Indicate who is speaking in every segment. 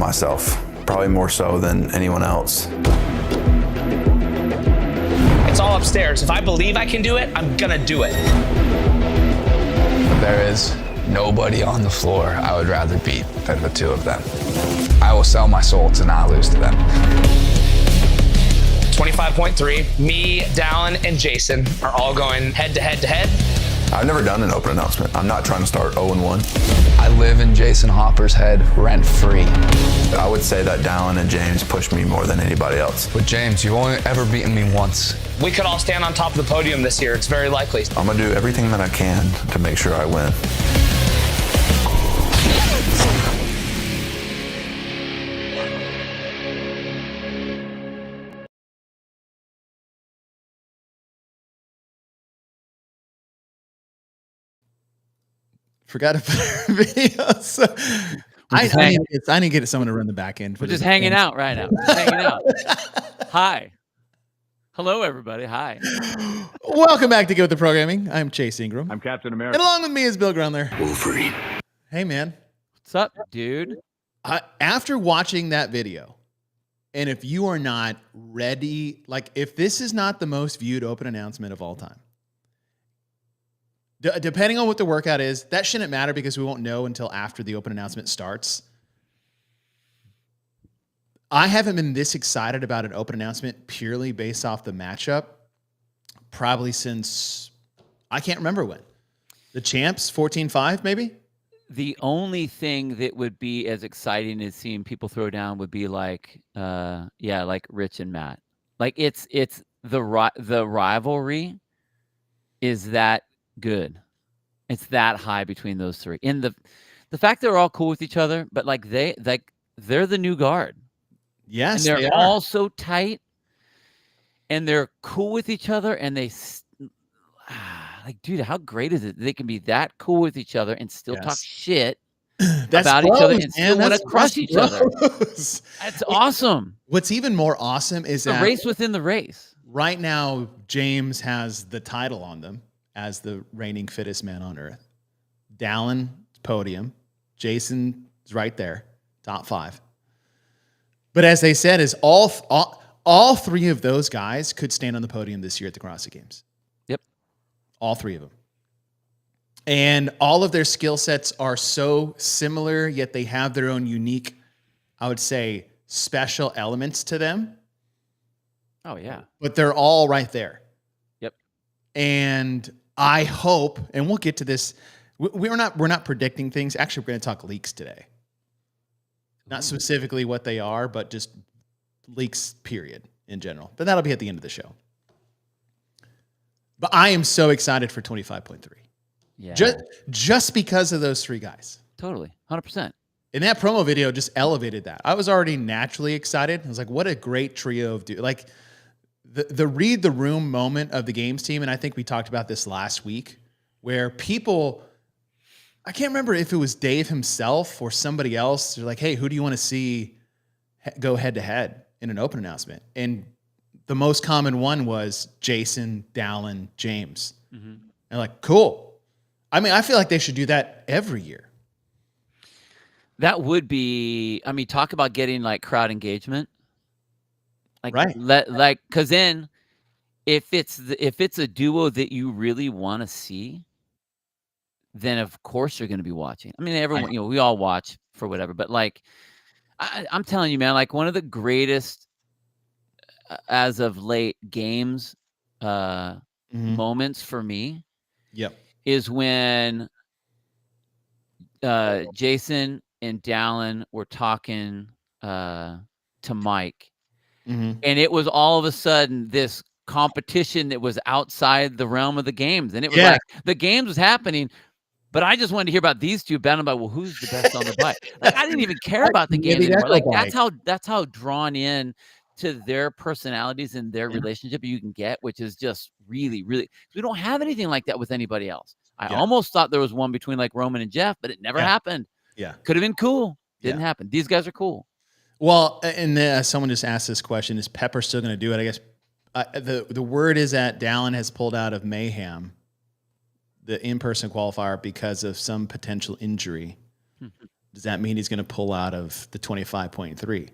Speaker 1: myself, probably more so than anyone else.
Speaker 2: It's all upstairs. If I believe I can do it, I'm gonna do it.
Speaker 3: There is nobody on the floor I would rather beat than the two of them. I will sell my soul to not lose to them.
Speaker 2: 25.3, me, Dallin, and Jason are all going head to head to head.
Speaker 1: I've never done an open announcement. I'm not trying to start 0-1.
Speaker 3: I live in Jason Hopper's head rent-free.
Speaker 1: I would say that Dallin and James pushed me more than anybody else.
Speaker 3: But James, you've only ever beaten me once.
Speaker 2: We could all stand on top of the podium this year. It's very likely.
Speaker 1: I'm gonna do everything that I can to make sure I win.
Speaker 4: Forgot to put our videos. I need to get someone to run the back end.
Speaker 5: We're just hanging out right now. Just hanging out. Hi. Hello, everybody. Hi.
Speaker 4: Welcome back to Get With The Programming. I'm Chase Ingram.
Speaker 6: I'm Captain America.
Speaker 4: And along with me is Bill Grundler.
Speaker 1: Wolverine.
Speaker 4: Hey, man.
Speaker 5: What's up, dude?
Speaker 4: After watching that video, and if you are not ready, like if this is not the most viewed open announcement of all time, depending on what the workout is, that shouldn't matter because we won't know until after the open announcement starts. I haven't been this excited about an open announcement purely based off the matchup probably since, I can't remember when. The champs, 14-5 maybe?
Speaker 5: The only thing that would be as exciting as seeing people throw down would be like, like Rich and Matt. Like it's the rivalry is that good. It's that high between those three. And the fact they're all cool with each other, but like they're the new guard.
Speaker 4: Yes,
Speaker 5: and they're all so tight, and they're cool with each other, and like, dude, how great is it? They can be that cool with each other and still talk shit about each other and still want to crush each other. That's awesome.
Speaker 4: What's even more awesome is
Speaker 5: the race within the race.
Speaker 4: Right now, James has the title on them as the reigning fittest man on earth. Dallin, podium. Jason's right there, top 5. But as they said, is all three of those guys could stand on the podium this year at the CrossFit Games.
Speaker 5: Yep.
Speaker 4: All three of them. And all of their skill sets are so similar, yet they have their own unique, I would say, special elements to them.
Speaker 5: Oh, yeah.
Speaker 4: But they're all right there.
Speaker 5: Yep.
Speaker 4: And I hope, and we'll get to this, we're not predicting things. Actually, we're going to talk leaks today. Not specifically what they are, but just leaks, period, in general. But that'll be at the end of the show. But I am so excited for 25.3.
Speaker 5: Yeah.
Speaker 4: Just because of those three guys.
Speaker 5: Totally. 100%.
Speaker 4: And that promo video just elevated that. I was already naturally excited. I was like, what a great trio of dudes. Like the read the room moment of the games team. And I think we talked about this last week where people, I can't remember if it was Dave himself or somebody else. They're like, hey, who do you want to see go head to head in an open announcement? And the most common one was Jason, Dallin, James. Mm-hmm. And like, cool. I mean, I feel like they should do that every year.
Speaker 5: That would be, I mean, talk about getting like crowd engagement. Like,
Speaker 4: right.
Speaker 5: Cause then if it's a duo that you really want to see, then of course you're going to be watching. I mean, everyone, we all watch for whatever, but like, I'm telling you, man, like one of the greatest as of late games, moments for me.
Speaker 4: Yep.
Speaker 5: Is when, Jason and Dallin were talking, to Mike, and it was all of a sudden this competition that was outside the realm of the games. And it was like the games was happening, but I just wanted to hear about these two battling about, well, who's the best on the bike? Like I didn't even care about the game anymore. Like that's how drawn in to their personalities and their relationship you can get, which is just really, really, we don't have anything like that with anybody else. I almost thought there was one between like Roman and Jeff, but it never happened.
Speaker 4: Yeah.
Speaker 5: Could have been cool. Didn't happen. These guys are cool.
Speaker 4: Well, and someone just asked this question, is Pepper still going to do it? I guess the word is that Dallin has pulled out of Mayhem, the in-person qualifier, because of some potential injury Does that mean he's going to pull out of the 25.3?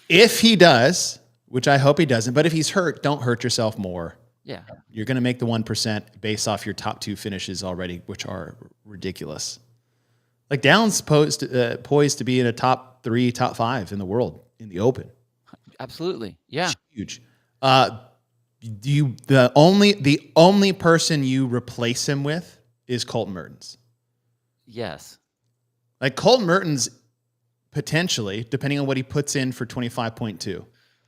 Speaker 4: If he does, which I hope he doesn't, but if he's hurt, don't hurt yourself more.
Speaker 5: Yeah.
Speaker 4: You're going to make the 1% based off your top 2 finishes already, which are ridiculous. Like Downs poised to be in a top 3, top 5 in the world in the Open.
Speaker 5: Absolutely. Yeah.
Speaker 4: It's huge. The only person you replace him with is Colton Mertens.
Speaker 5: Yes.
Speaker 4: Like Colton Mertens, potentially, depending on what he puts in for 25.2.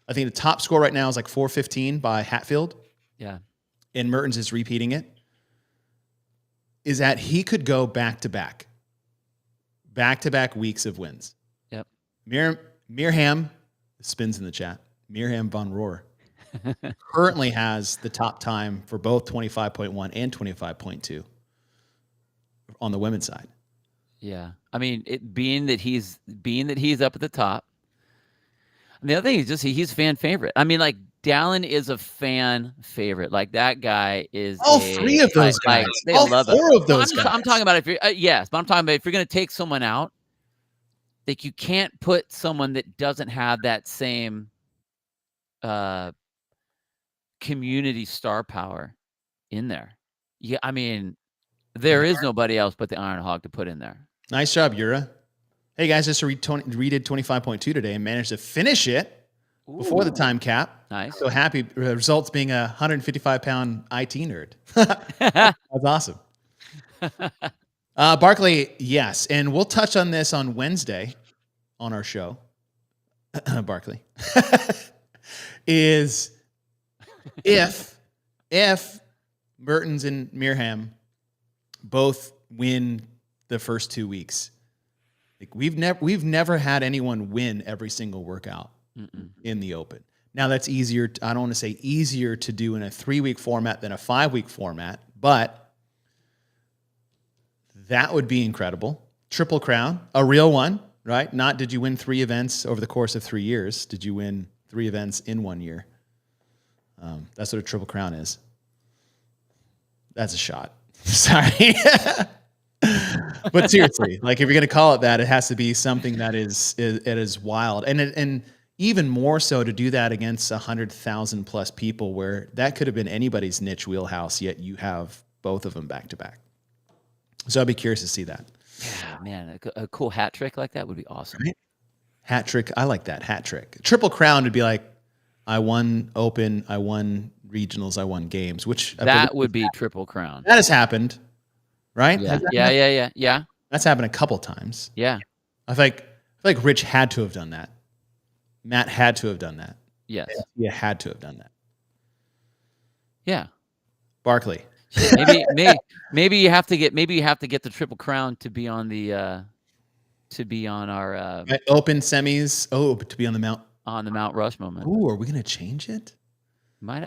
Speaker 4: I think the top score right now is like 415 by Hatfield.
Speaker 5: Yeah.
Speaker 4: And Mertens is repeating it. Is that he could go back-to-back weeks of wins.
Speaker 5: Yep.
Speaker 4: Mirham spins in the chat. Mirham von Rohr currently has the top time for both 25.1 and 25.2 on the women's side.
Speaker 5: Yeah. I mean, being that he's up at the top. And the other thing is just he's fan favorite. I mean, like Dallin is a fan favorite. Like that guy is.
Speaker 4: All 3 of those guys.
Speaker 5: Like, they
Speaker 4: all
Speaker 5: love
Speaker 4: 4
Speaker 5: it.
Speaker 4: of those guys.
Speaker 5: I'm talking about if you're yes, but I'm talking about if you're going to take someone out, like you can't put someone that doesn't have that same community star power in there. Yeah, I mean, there is nobody else but the Iron Hog to put in there.
Speaker 4: Nice job, Yura. Hey guys, just redid 25.2 today and managed to finish it before the time cap.
Speaker 5: Nice.
Speaker 4: So happy. Results being a 155-pound IT nerd. That's awesome. Barkley, yes. And we'll touch on this on Wednesday on our show. Barkley. Is if Mertens and Mirham both win the first 2 weeks. Like we've never had anyone win every single workout in the Open. Now that's easier. I don't want to say easier to do in a 3-week format than a 5-week format, but that would be incredible. Triple Crown, a real one, right? Not did you win 3 events over the course of 3 years? Did you win 3 events in 1 year? That's what a Triple Crown is. That's a shot. Sorry. But seriously, like if you're going to call it that, it has to be something that is wild. And even more so to do that against 100,000 plus people where that could have been anybody's niche wheelhouse, yet you have both of them back to back. So I'd be curious to see that.
Speaker 5: Yeah, man, a cool hat trick like that would be awesome.
Speaker 4: Right? Hat trick. I like that hat trick. Triple Crown would be like, I won Open, I won regionals, I won games, which
Speaker 5: that would be Triple Crown.
Speaker 4: That has happened, right?
Speaker 5: Yeah.
Speaker 4: That's happened a couple times.
Speaker 5: Yeah.
Speaker 4: I feel like Rich had to have done that. Matt had to have done that.
Speaker 5: Yes.
Speaker 4: You had to have done that.
Speaker 5: Yeah.
Speaker 4: Barkley.
Speaker 5: Maybe you have to get the Triple Crown to be on the our
Speaker 4: Open semis. Oh, to be on the Mount
Speaker 5: Rush moment.
Speaker 4: Ooh, are we gonna change it?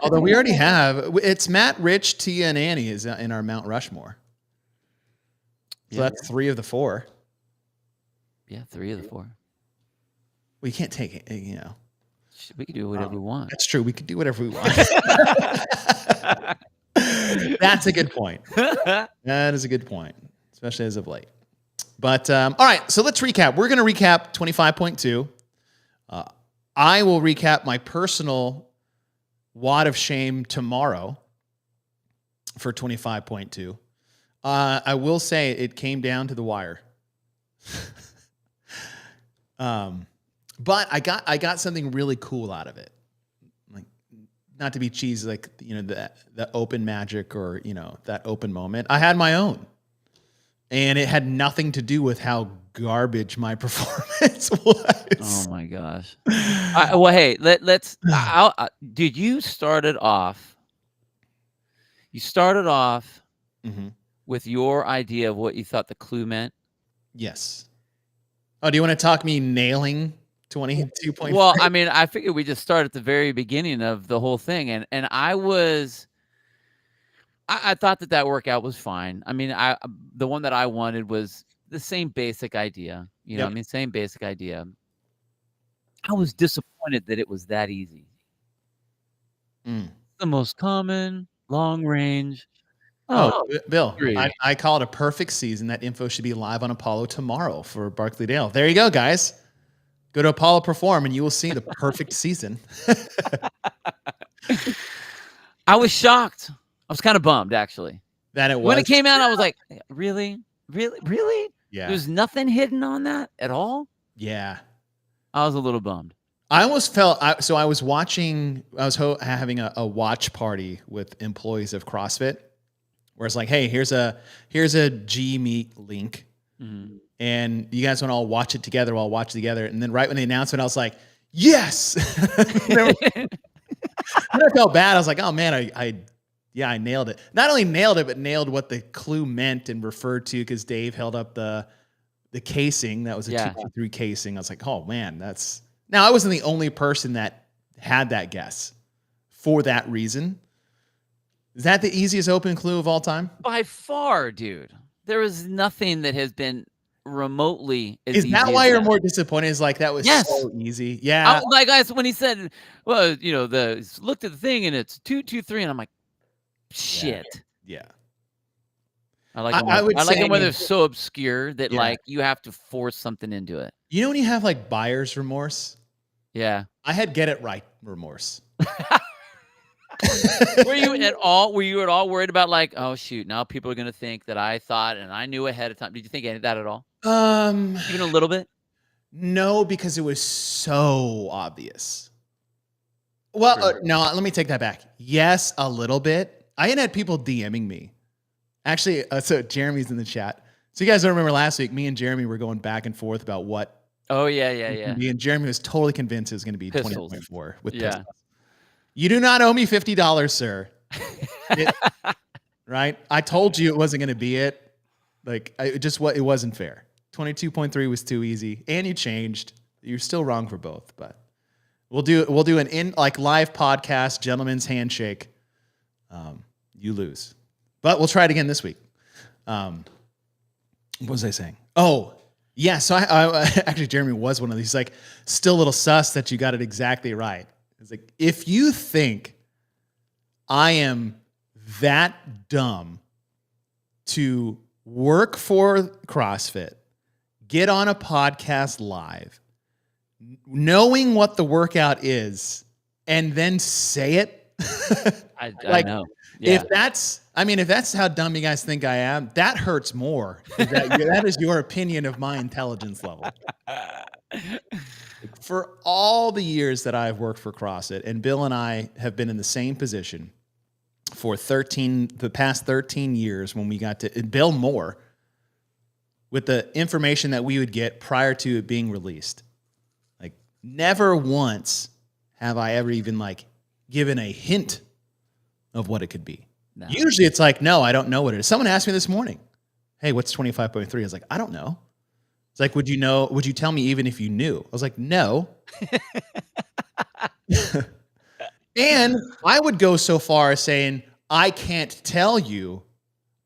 Speaker 5: Although
Speaker 4: we already have. It's Matt, Rich, Tia, and Annie is in our Mount Rushmore. So that's 3 of the 4.
Speaker 5: Yeah, 3 of the 4.
Speaker 4: We can't take it,
Speaker 5: We can do whatever we want.
Speaker 4: That's true. We could do whatever we want. That's a good point. That is a good point, especially as of late. But all right, so let's recap. We're going to recap 25.2. I will recap my personal wad of shame tomorrow for 25.2. I will say it came down to the wire. But I got something really cool out of it. Like, not to be cheesy, like, the open magic or, that open moment. I had my own. And it had nothing to do with how garbage my performance was.
Speaker 5: Oh my gosh. Well, hey, let's. Did you started off? You started off with your idea of what you thought the clue meant.
Speaker 4: Yes. Oh, do you want to talk me nailing 22.5?
Speaker 5: Well, I mean, I figured we just start at the very beginning of the whole thing, and I thought that workout was fine. I mean, the one that I wanted was the same basic idea.
Speaker 4: Yep.
Speaker 5: I mean, same basic idea. I was disappointed that it was that easy. The most common long range
Speaker 4: Bill,
Speaker 5: Three.
Speaker 4: I call it a perfect season. That info should be live on Apollo tomorrow for Barkley Dale. There you go, guys. Go to Apollo Perform and you will see the perfect season.
Speaker 5: I was shocked. I was kind of bummed, actually.
Speaker 4: That it was.
Speaker 5: When it came out, I was like, really? Really?
Speaker 4: Yeah.
Speaker 5: There's nothing hidden on that at all?
Speaker 4: Yeah.
Speaker 5: I was a little bummed.
Speaker 4: I almost felt so. I was watching. I was having a watch party with employees of CrossFit, where it's like, hey, here's a G Meet link, and you guys want to all watch it together. We'll all watch it together. And then right when they announced it, I was like, yes. And I felt bad. I was like, oh man, I nailed it. Not only nailed it, but nailed what the clue meant and referred to, because Dave held up the casing. That was a 223 casing. I was like, oh man, that's. Now, I wasn't the only person that had that guess for that reason. Is that the easiest open clue of all time?
Speaker 5: By far, dude. There is nothing that has been remotely as
Speaker 4: Is
Speaker 5: easy
Speaker 4: that
Speaker 5: as
Speaker 4: why you're
Speaker 5: that.
Speaker 4: more disappointed? Is like, that was so easy. Yeah.
Speaker 5: Like, guys, when he said, well, looked at the thing and it's 223, and I'm like, shit.
Speaker 4: Yeah.
Speaker 5: I like them when they're so obscure that like you have to force something into it.
Speaker 4: You know when you have like buyer's remorse?
Speaker 5: Yeah.
Speaker 4: I had get it right remorse.
Speaker 5: Were you at all worried about like, oh shoot, now people are gonna think that I thought and I knew ahead of time? Did you think any of that at all? Even a little bit?
Speaker 4: No, because it was so obvious. Well, no, let me take that back. Yes, a little bit. I had people DMing me. Actually, so Jeremy's in the chat. So you guys don't remember last week, me and Jeremy were going back and forth about what.
Speaker 5: Oh, yeah.
Speaker 4: And Jeremy was totally convinced it was going to be 20.4 with pistols.
Speaker 5: Yeah.
Speaker 4: You do not owe me $50, sir. Right? I told you it wasn't going to be it. Like, it wasn't fair. 22.3 was too easy, and you changed. You're still wrong for both, but we'll do an live podcast, gentleman's handshake. You lose. But we'll try it again this week. What was I saying? Oh, yeah. So I actually, Jeremy was one of these. Like, still a little sus that you got it exactly right. It's like, if you think I am that dumb to work for CrossFit, get on a podcast live, knowing what the workout is, and then say it,
Speaker 5: I know. Yeah.
Speaker 4: If that's how dumb you guys think I am, that hurts more. That is your opinion of my intelligence level. For all the years that I've worked for CrossFit, and Bill and I have been in the same position for the past 13 years when we got to, and Bill more, with the information that we would get prior to it being released. Like, never once have I ever even like given a hint of what it could be. No. Usually it's like, no, I don't know what it is. Someone asked me this morning, hey, what's 25.3? I was like, I don't know. It's like, would you tell me even if you knew? I was like, no. And I would go so far as saying, I can't tell you.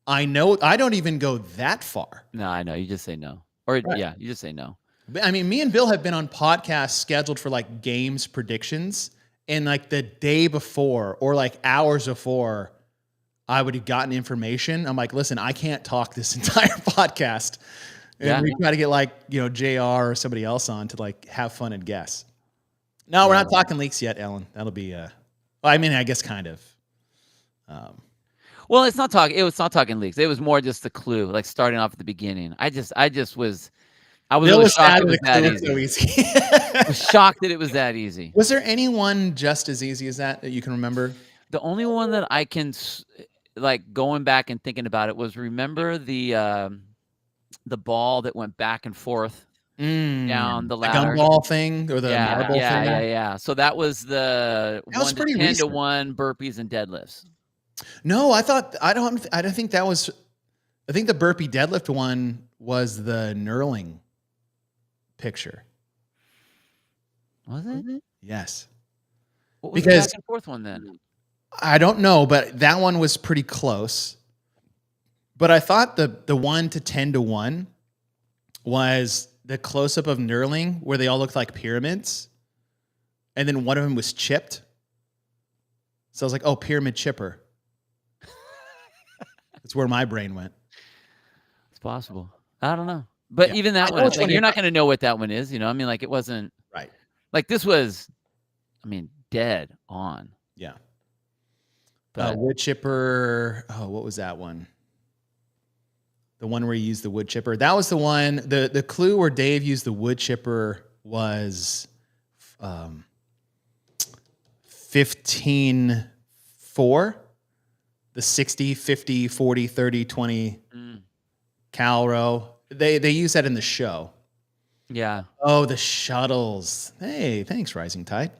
Speaker 4: I know. I don't even go that far.
Speaker 5: No, I know. You just say no. Or you just say no.
Speaker 4: I mean, me and Bill have been on podcasts scheduled for like games predictions. And like the day before or like hours before I would have gotten information, I'm like, listen, I can't talk this entire podcast. And we try to get like, JR or somebody else on to like have fun and guess. No, we're not talking leaks yet, Ellen. That'll be, I guess kind of.
Speaker 5: Well, it was not talking leaks. It was more just the clue, like starting off at the beginning. I was really shocked it was that easy.
Speaker 4: So easy.
Speaker 5: I was shocked that it was that easy.
Speaker 4: Was there anyone just as easy as that you can remember?
Speaker 5: The only one that I can, like, going back and thinking about it was, remember the ball that went back and forth down the ladder?
Speaker 4: The gumball thing or the marble thing?
Speaker 5: Yeah. So that was the 1 to 10 to 1 burpees and deadlifts.
Speaker 4: No, I don't think that was. I think the burpee deadlift one was the knurling picture.
Speaker 5: Was it?
Speaker 4: Yes.
Speaker 5: What was the back and forth one then?
Speaker 4: I don't know, but that one was pretty close. But I thought the 1 to 10 to 1 was the close up of knurling where they all looked like pyramids, and then one of them was chipped. So I was like, "Oh, pyramid chipper." It's where my brain went.
Speaker 5: It's possible. I don't know. But
Speaker 4: Yeah.
Speaker 5: even that
Speaker 4: I know
Speaker 5: one,
Speaker 4: which
Speaker 5: like,
Speaker 4: one
Speaker 5: you're
Speaker 4: you're
Speaker 5: not going to know what that one is. I mean, like, it wasn't
Speaker 4: right.
Speaker 5: like this was, I mean, dead on.
Speaker 4: Yeah.
Speaker 5: But
Speaker 4: Wood chipper. Oh, what was that one? The one where you used the wood chipper. That was the one. The clue where Dave used the wood chipper was 15-4. The 60, 50, 40, 30, 20 cal row. They use that in the show.
Speaker 5: yeah.
Speaker 4: Oh, the shuttles. Hey, thanks, Rising Tide.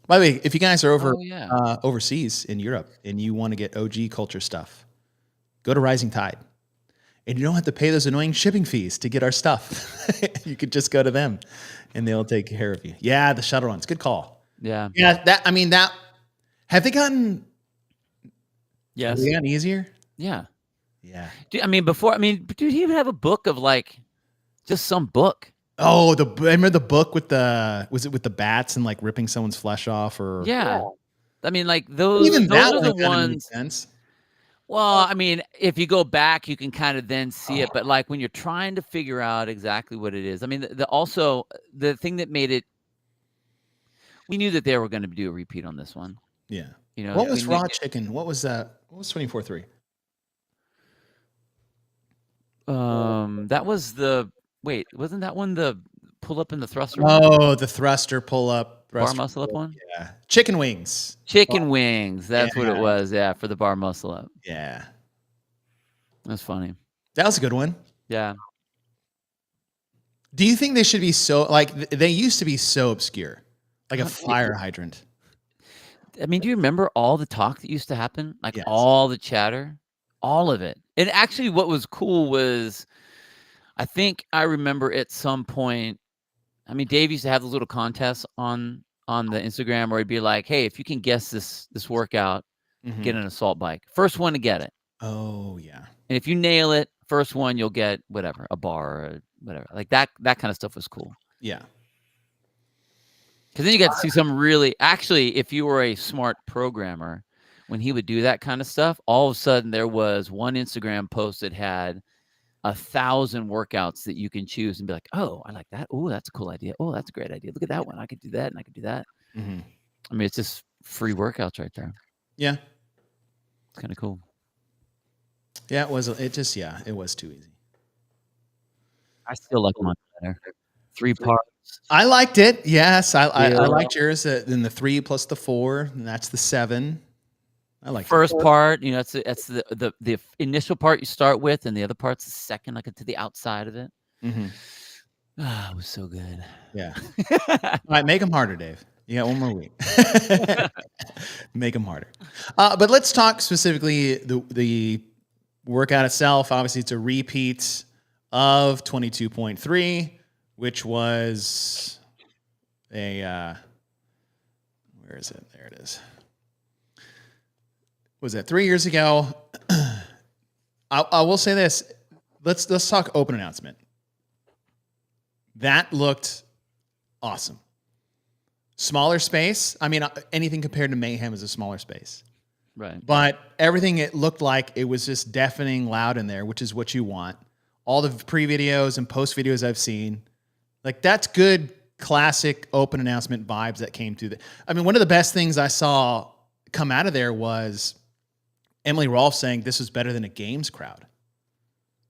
Speaker 4: By the way, if you guys are overseas in Europe and you want to get OG culture stuff, go to Rising Tide. And you don't have to pay those annoying shipping fees to get our stuff. You could just go to them and they'll take care of you. Yeah, the shuttle runs. Good call.
Speaker 5: Yeah.
Speaker 4: Yeah, have they gotten easier?
Speaker 5: Yeah.
Speaker 4: Yeah.
Speaker 5: Dude, dude, he would have a book of like just some book.
Speaker 4: Oh, I remember the book with was it with the bats and like ripping someone's flesh off or
Speaker 5: Yeah. I mean, like those
Speaker 4: even that
Speaker 5: are the
Speaker 4: one kinda made
Speaker 5: ones.
Speaker 4: sense.
Speaker 5: Well, I mean, if you go back, you can kind of then see it. But like when you're trying to figure out exactly what it is, I mean, the thing that made it, we knew that they were going to do a repeat on this one.
Speaker 4: Yeah.
Speaker 5: we
Speaker 4: What was
Speaker 5: knew-
Speaker 4: raw chicken? What was that? What was 24-3?
Speaker 5: That was wasn't that one the pull up in the thruster?
Speaker 4: Oh, the thruster pull up.
Speaker 5: Bar muscle up one?
Speaker 4: Yeah. Chicken wings.
Speaker 5: Chicken wings. That's what it was. Yeah, for the bar muscle up.
Speaker 4: Yeah.
Speaker 5: That's funny.
Speaker 4: That was a good one.
Speaker 5: Yeah.
Speaker 4: Do you think they should be they used to be so obscure, like a fire hydrant?
Speaker 5: I mean, do you remember all the talk that used to happen? Like
Speaker 4: Yes.
Speaker 5: all the chatter, all of it. And actually what was cool was, I think I remember at some point, I mean, Dave used to have those little contests on the Instagram where he'd be like, hey, if you can guess this workout, get an assault bike. First one to get it.
Speaker 4: Oh, yeah.
Speaker 5: And if you nail it, first one, you'll get whatever, a bar or whatever. Like that kind of stuff was cool.
Speaker 4: Yeah.
Speaker 5: Because then you got to see some actually, if you were a smart programmer, when he would do that kind of stuff, all of a sudden there was one Instagram post that had 1,000 workouts that you can choose and be like, oh, I like that. Oh, that's a cool idea. Oh, that's a great idea. Look at that one. I could do that and I could do that.
Speaker 4: Mm-hmm.
Speaker 5: I mean, it's just free workouts right there.
Speaker 4: Yeah.
Speaker 5: It's kind of cool.
Speaker 4: Yeah, it was. It was too easy.
Speaker 5: I still like mine better. 3 parts.
Speaker 4: I liked it. Yes, I liked yours. Then the 3 plus the 4, and that's the 7. I like
Speaker 5: First part, it's the initial part you start with, and the other part's the second, like to the outside of it.
Speaker 4: Mm-hmm.
Speaker 5: Ah, it was so good.
Speaker 4: Yeah. All right, make them harder, Dave. You got one more week. Make them harder. But let's talk specifically the workout itself. Obviously, it's a repeat of 22.3, which was where is it? There it is. Was that 3 years ago? I will say this. Let's talk open announcement. That looked awesome. Smaller space. I mean, anything compared to Mayhem is a smaller space.
Speaker 5: Right.
Speaker 4: But everything, it looked like it was just deafening loud in there, which is what you want. All the pre-videos and post-videos I've seen, like that's good, classic open announcement vibes that came through. I mean, one of the best things I saw come out of there was Emily Rolfe saying this was better than a games crowd.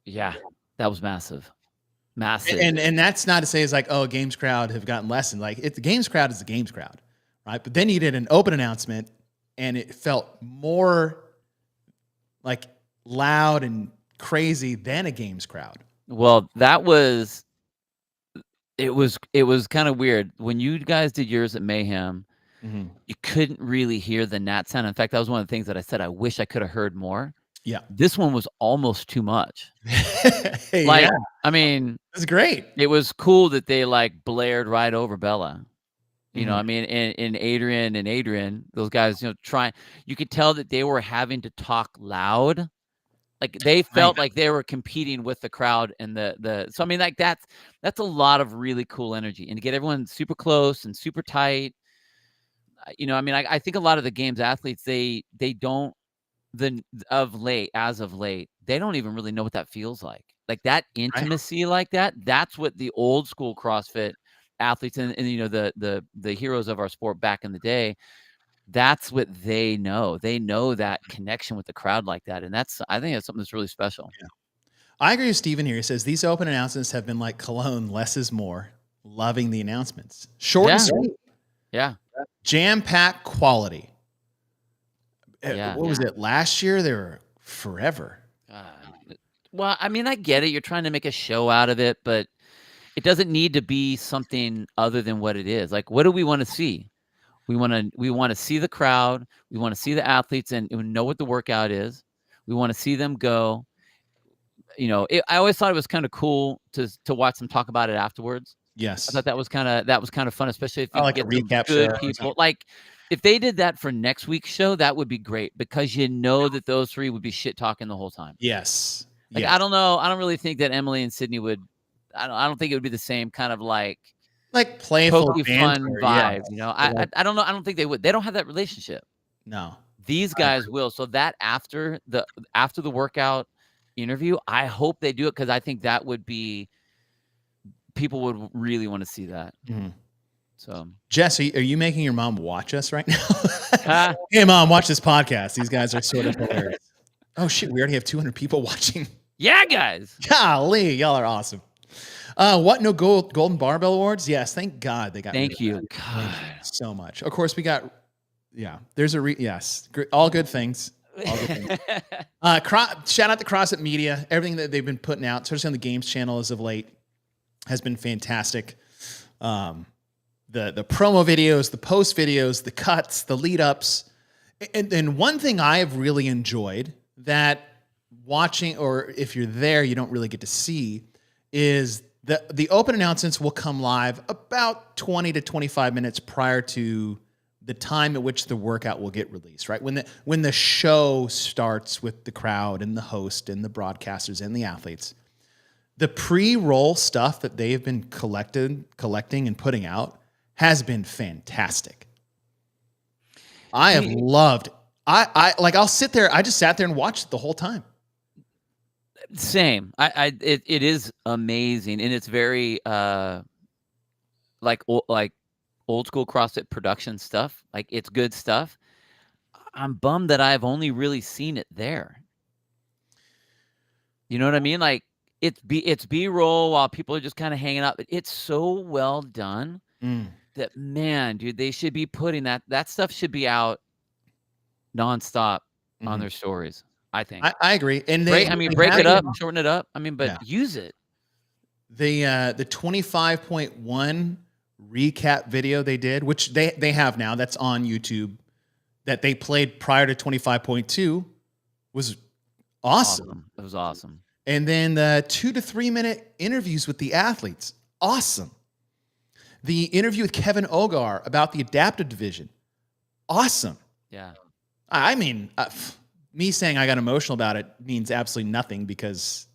Speaker 5: Yeah, that was massive. Massive.
Speaker 4: And that's not to say it's like, oh, games crowd have gotten lessened. Like the games crowd is the games crowd, right? But then you did an open announcement and it felt more like loud and crazy than a games crowd.
Speaker 5: Well, it was kind of weird. When you guys did yours at Mayhem, you couldn't really hear the gnat sound. In fact, that was one of the things that I said I wish I could have heard more.
Speaker 4: Yeah.
Speaker 5: This one was almost too much.
Speaker 4: Yeah.
Speaker 5: I mean,
Speaker 4: it's great.
Speaker 5: It was cool that they like blared right over Bella. I mean, and Adrian, those guys, you could tell that they were having to talk loud. Like they felt like they were competing with the crowd and so I mean, like that's a lot of really cool energy, and to get everyone super close and super tight. I mean, I think a lot of the games athletes, they don't as of late, they don't even really know what that feels like. Like that
Speaker 4: Right.
Speaker 5: intimacy like that, that's what the old school CrossFit athletes and the heroes of our sport back in the day, that's what they know. They know that connection with the crowd like that. And I think that's something that's really special.
Speaker 4: Yeah. I agree with Steven here. He says these open announcements have been like cologne, less is more. Loving the announcements. Short and sweet.
Speaker 5: Yeah.
Speaker 4: Jam-packed quality.
Speaker 5: Yeah.
Speaker 4: What was it? Last year, they were forever.
Speaker 5: Well, I mean, I get it. You're trying to make a show out of it, but it doesn't need to be something other than what it is. Like, what do we want to see? We want to see the crowd. We want to see the athletes and know what the workout is. We want to see them go. I always thought it was kind of cool to watch them talk about it afterwards.
Speaker 4: Yes.
Speaker 5: I thought that was kind of fun, especially if you
Speaker 4: like
Speaker 5: get
Speaker 4: a recap
Speaker 5: good
Speaker 4: show.
Speaker 5: people. Like if they did that for next week's show, that would be great because that those three would be shit talking the whole time.
Speaker 4: Yes.
Speaker 5: Like,
Speaker 4: yes.
Speaker 5: I don't know. I don't really think that Emily and Sydney would. I don't think it would be the same kind of like
Speaker 4: playful
Speaker 5: fun
Speaker 4: banter,
Speaker 5: vibe.
Speaker 4: yeah.
Speaker 5: I don't know. I don't think they would. They don't have that relationship.
Speaker 4: No.
Speaker 5: These guys will. So that after the workout interview, I hope they do it because I think that would be people would really want to see that.
Speaker 4: Mm-hmm.
Speaker 5: So
Speaker 4: Jess, are you making your mom watch us right now? Hey, Mom, watch this podcast. These guys are sort of hilarious. Oh shit, we already have 200 people watching.
Speaker 5: Yeah, guys.
Speaker 4: Golly, y'all are awesome. What no golden barbell awards? Yes, thank God they got.
Speaker 5: Thank you.
Speaker 4: God. So much. Of course, we got. Yeah, there's yes, all good things. All good things. Shout out to CrossFit Media. Everything that they've been putting out, especially on the Games channel as of late, has been fantastic. The promo videos, the post videos, the cuts, the lead ups, and one thing I have really enjoyed that watching, or if you're there, you don't really get to see, is the open announcements will come live about 20 to 25 minutes prior to the time at which the workout will get released, right? When the show starts with the crowd and the host and the broadcasters and the athletes, the pre-roll stuff that they've been collecting and putting out has been fantastic. I have loved. I'll sit there. I just sat there and watched it the whole time.
Speaker 5: Same. It is amazing, and it's very like old school CrossFit production stuff. Like it's good stuff. I'm bummed that I've only really seen it there. You know what I mean? Like it's B-roll while people are just kind of hanging out. But it's so well done that, man, dude, they should be putting that stuff should be out nonstop on their stories. I think.
Speaker 4: I agree. And
Speaker 5: break it up, shorten it up. I mean, but use it.
Speaker 4: The 25.1 recap video they did, which they have now, that's on YouTube, that they played prior to 25.2 was awesome.
Speaker 5: It was awesome.
Speaker 4: And then the 2 to 3 minute interviews with the athletes, awesome. The interview with Kevin Ogar about the adaptive division, awesome.
Speaker 5: Yeah.
Speaker 4: I mean, me saying I got emotional about it means absolutely nothing because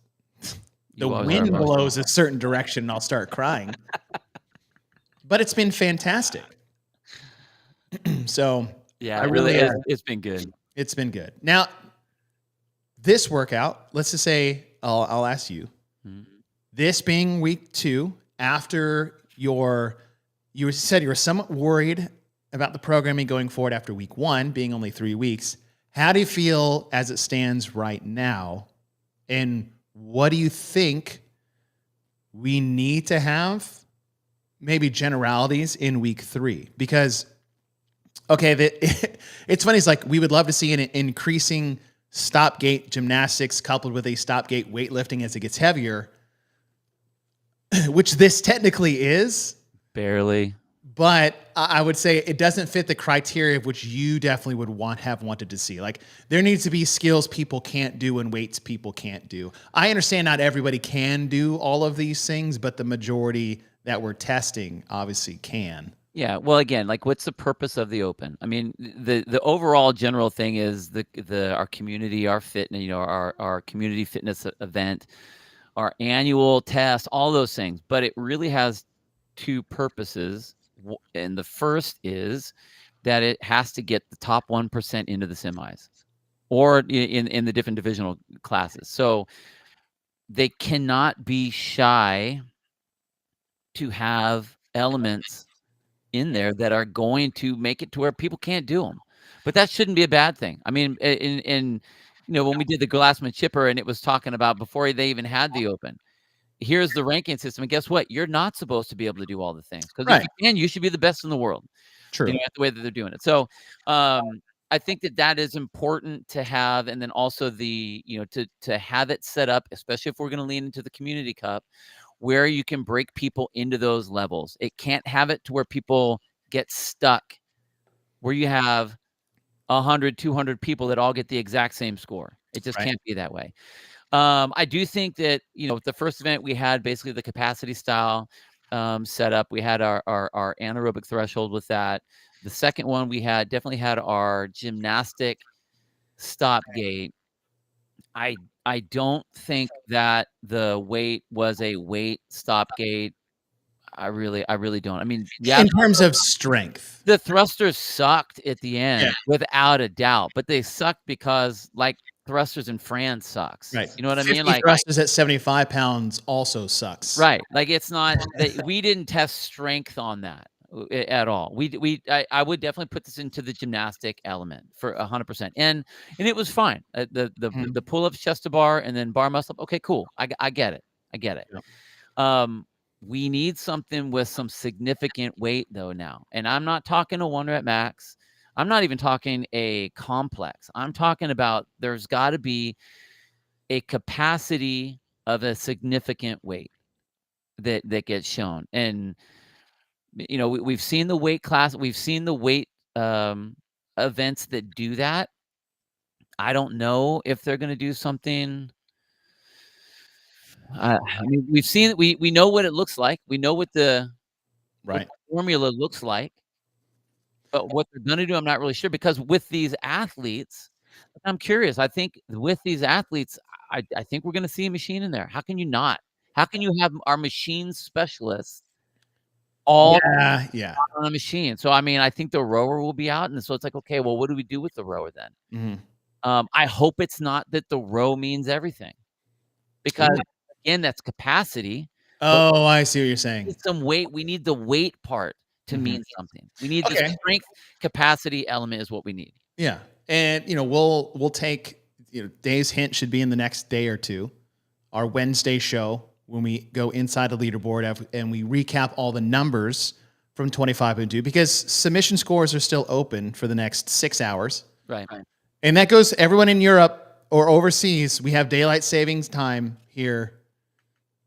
Speaker 4: the wind blows a certain direction and I'll start crying. But it's been fantastic. So
Speaker 5: yeah, it's been good.
Speaker 4: It's been good. Now, this workout, let's just say, I'll ask you, this being week 2, after you said you were somewhat worried about the programming going forward after week 1 being only 3 weeks. How do you feel as it stands right now? And what do you think we need to have? Maybe generalities in week 3, because, okay, it's funny. It's like we would love to see an increasing stop gate gymnastics coupled with a stop gate weightlifting as it gets heavier, which this technically is.
Speaker 5: Barely.
Speaker 4: But I would say it doesn't fit the criteria of which you definitely would have wanted to see. Like there needs to be skills people can't do and weights people can't do. I understand not everybody can do all of these things, but the majority that we're testing obviously can.
Speaker 5: Yeah. Well, again, like what's the purpose of the Open? I mean, the overall general thing is our community, our fitness, our community fitness event, our annual test, all those things. But it really has 2 purposes. And the first is that it has to get the top 1% into the semis or in the different divisional classes. So they cannot be shy to have elements in there that are going to make it to where people can't do them. But that shouldn't be a bad thing. I mean, in when we did the Glassman Chipper and it was talking about before they even had the Open, here's the ranking system. And guess what? You're not supposed to be able to do all the things, because if
Speaker 4: Right.
Speaker 5: you can, you should be the best in the world.
Speaker 4: True.
Speaker 5: The way that they're doing it. So I think that is important to have. And then also to have it set up, especially if we're going to lean into the Community Cup, where you can break people into those levels. It can't have it to where people get stuck, where you have 100, 200 people that all get the exact same score. It just can't be that way. I do think that, the first event we had basically the capacity style set up. We had our anaerobic threshold with that. The second one, we definitely had our gymnastic stop gate. I don't think that the weight was a weight stop gate. I really don't. I mean,
Speaker 4: In terms of strength.
Speaker 5: the thrusters sucked at the end, without a doubt, but they sucked because thrusters in France sucks.
Speaker 4: Right.
Speaker 5: You know what I
Speaker 4: 50
Speaker 5: mean? Like
Speaker 4: thrusters at 75 pounds also sucks.
Speaker 5: right. Like it's not that we didn't test strength on that at all. I would definitely put this into the gymnastic element for 100%. And it was fine. The pull-ups, chest to bar, and then bar muscle up. Okay, cool. I get it.
Speaker 4: Yep.
Speaker 5: We need something with some significant weight though now. And I'm not talking a 1 rep max. I'm not even talking a complex. I'm talking about there's got to be a capacity of a significant weight that gets shown. And we've seen the weight class, we've seen the weight events that do that. I don't know if they're going to do something. I mean, we've seen we know what it looks like. We know what the formula looks like. But what they're going to do, I'm not really sure, because with these athletes, I'm curious. I think with these athletes, I think we're going to see a machine in there. How can you not? How can you have our machine specialists all on a machine? So, I mean, I think the rower will be out. And so it's like, okay, well, what do we do with the rower then? I hope it's not that the row means everything, because again, that's capacity.
Speaker 4: Oh, I see what you're saying.
Speaker 5: We need some weight. We need the weight part to mean something. We need the strength capacity element is what we need.
Speaker 4: Yeah. And, we'll take, Dave's hint should be in the next day or two, our Wednesday show, when we go inside the leaderboard and we recap all the numbers from 25.2, because submission scores are still open for the next 6 hours.
Speaker 5: Right.
Speaker 4: And that goes everyone in Europe or overseas. We have daylight savings time here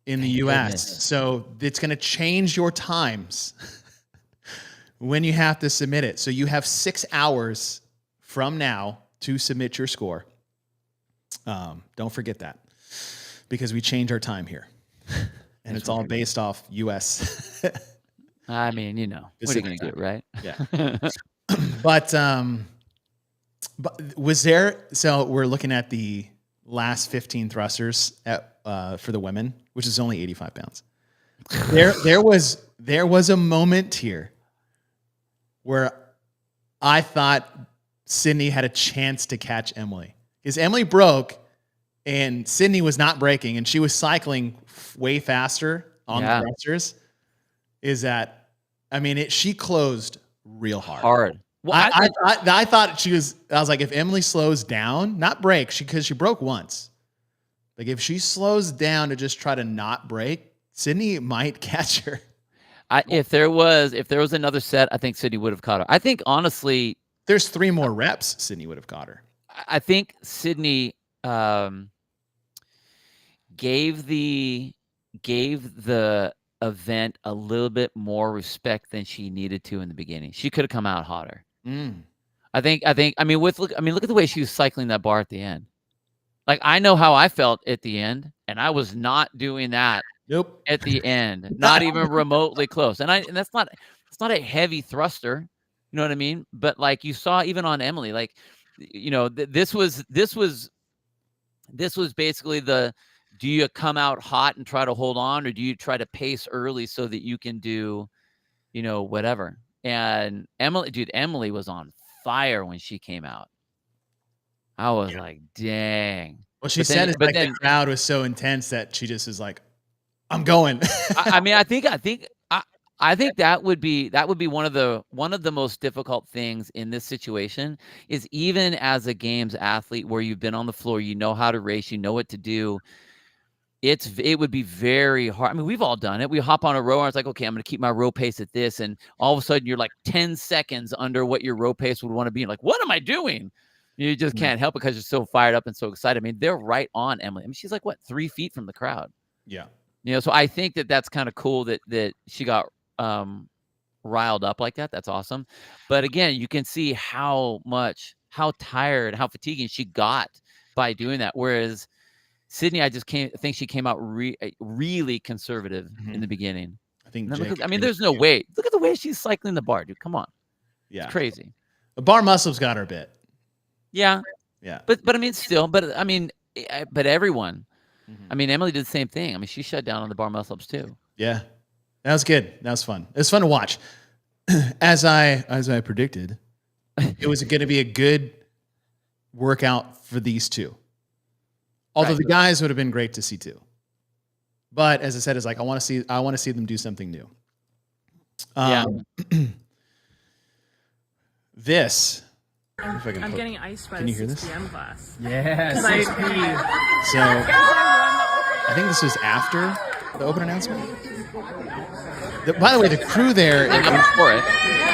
Speaker 4: in the US. So it's going to change your times when you have to submit it. So you have 6 hours from now to submit your score. Don't forget that, because we change our time here. And it's all based off US.
Speaker 5: I mean, what are you going to do, right?
Speaker 4: Yeah. But was there, so we're looking at the last 15 thrusters for the women, which is only 85 pounds. There was a moment here where I thought Sydney had a chance to catch Emily, because Emily broke and Sydney was not breaking, and she was cycling way faster on the thrusters. She closed real hard. Well, I thought I was like, if Emily slows down, not break, because she broke once. Like if she slows down to just try to not break, Sydney might catch her.
Speaker 5: If there was another set, I think Sydney would have caught her. I think honestly,
Speaker 4: there's 3 more reps, Sydney would have caught her.
Speaker 5: I think Sydney gave the event a little bit more respect than she needed to in the beginning. She could have come out hotter. I think. Look at the way she was cycling that bar at the end. Like, I know how I felt at the end, and I was not doing that.
Speaker 4: Nope.
Speaker 5: At the end, not even remotely close. And that's not. It's not a heavy thruster. You know what I mean? But like you saw, even on Emily, like, this was basically the. Do you come out hot and try to hold on, or do you try to pace early so that you can do, whatever? And Emily was on fire when she came out. I was like, dang.
Speaker 4: What she
Speaker 5: But
Speaker 4: said
Speaker 5: then-
Speaker 4: is
Speaker 5: but
Speaker 4: like
Speaker 5: then-
Speaker 4: the crowd was so intense that she just is like, I'm going.
Speaker 5: I mean, I think that would be one of the most difficult things in this situation is even as a games athlete where you've been on the floor, you know how to race, you know what to do. It would be very hard. I mean, we've all done it. We hop on a row and it's like, okay, I'm going to keep my row pace at this. And all of a sudden you're like 10 seconds under what your row pace would want to be. And like, what am I doing? You just can't help it because you're so fired up and so excited. I mean, they're right on Emily. I mean, she's like, what, 3 feet from the crowd?
Speaker 4: Yeah.
Speaker 5: So I think that's kind of cool that she got riled up like that. That's awesome. But again, you can see how tired, how fatiguing she got by doing that. Whereas Sydney, I think she came out really conservative in the beginning.
Speaker 4: I think.
Speaker 5: There's no way. Look at the way she's cycling the bar, dude. Come on.
Speaker 4: Yeah.
Speaker 5: It's crazy.
Speaker 4: The bar muscles got her bit.
Speaker 5: Yeah.
Speaker 4: Yeah.
Speaker 5: But I mean, still, but everyone. I mean, Emily did the same thing. I mean, she shut down on the bar muscle ups too.
Speaker 4: Yeah. That was good. That was fun. It was fun to watch. As I predicted, it was going to be a good workout for these two. Although the guys would have been great to see too. But as I said, it's like I want to see them do something new. This. If I can
Speaker 6: I'm
Speaker 4: put-
Speaker 6: getting iced by
Speaker 4: Can
Speaker 6: the
Speaker 4: you hear
Speaker 6: 6
Speaker 4: this?
Speaker 6: p.m. class.
Speaker 7: Yes.
Speaker 4: So I think this was after the open announcement. By the way, the crew there.
Speaker 5: I'm for it.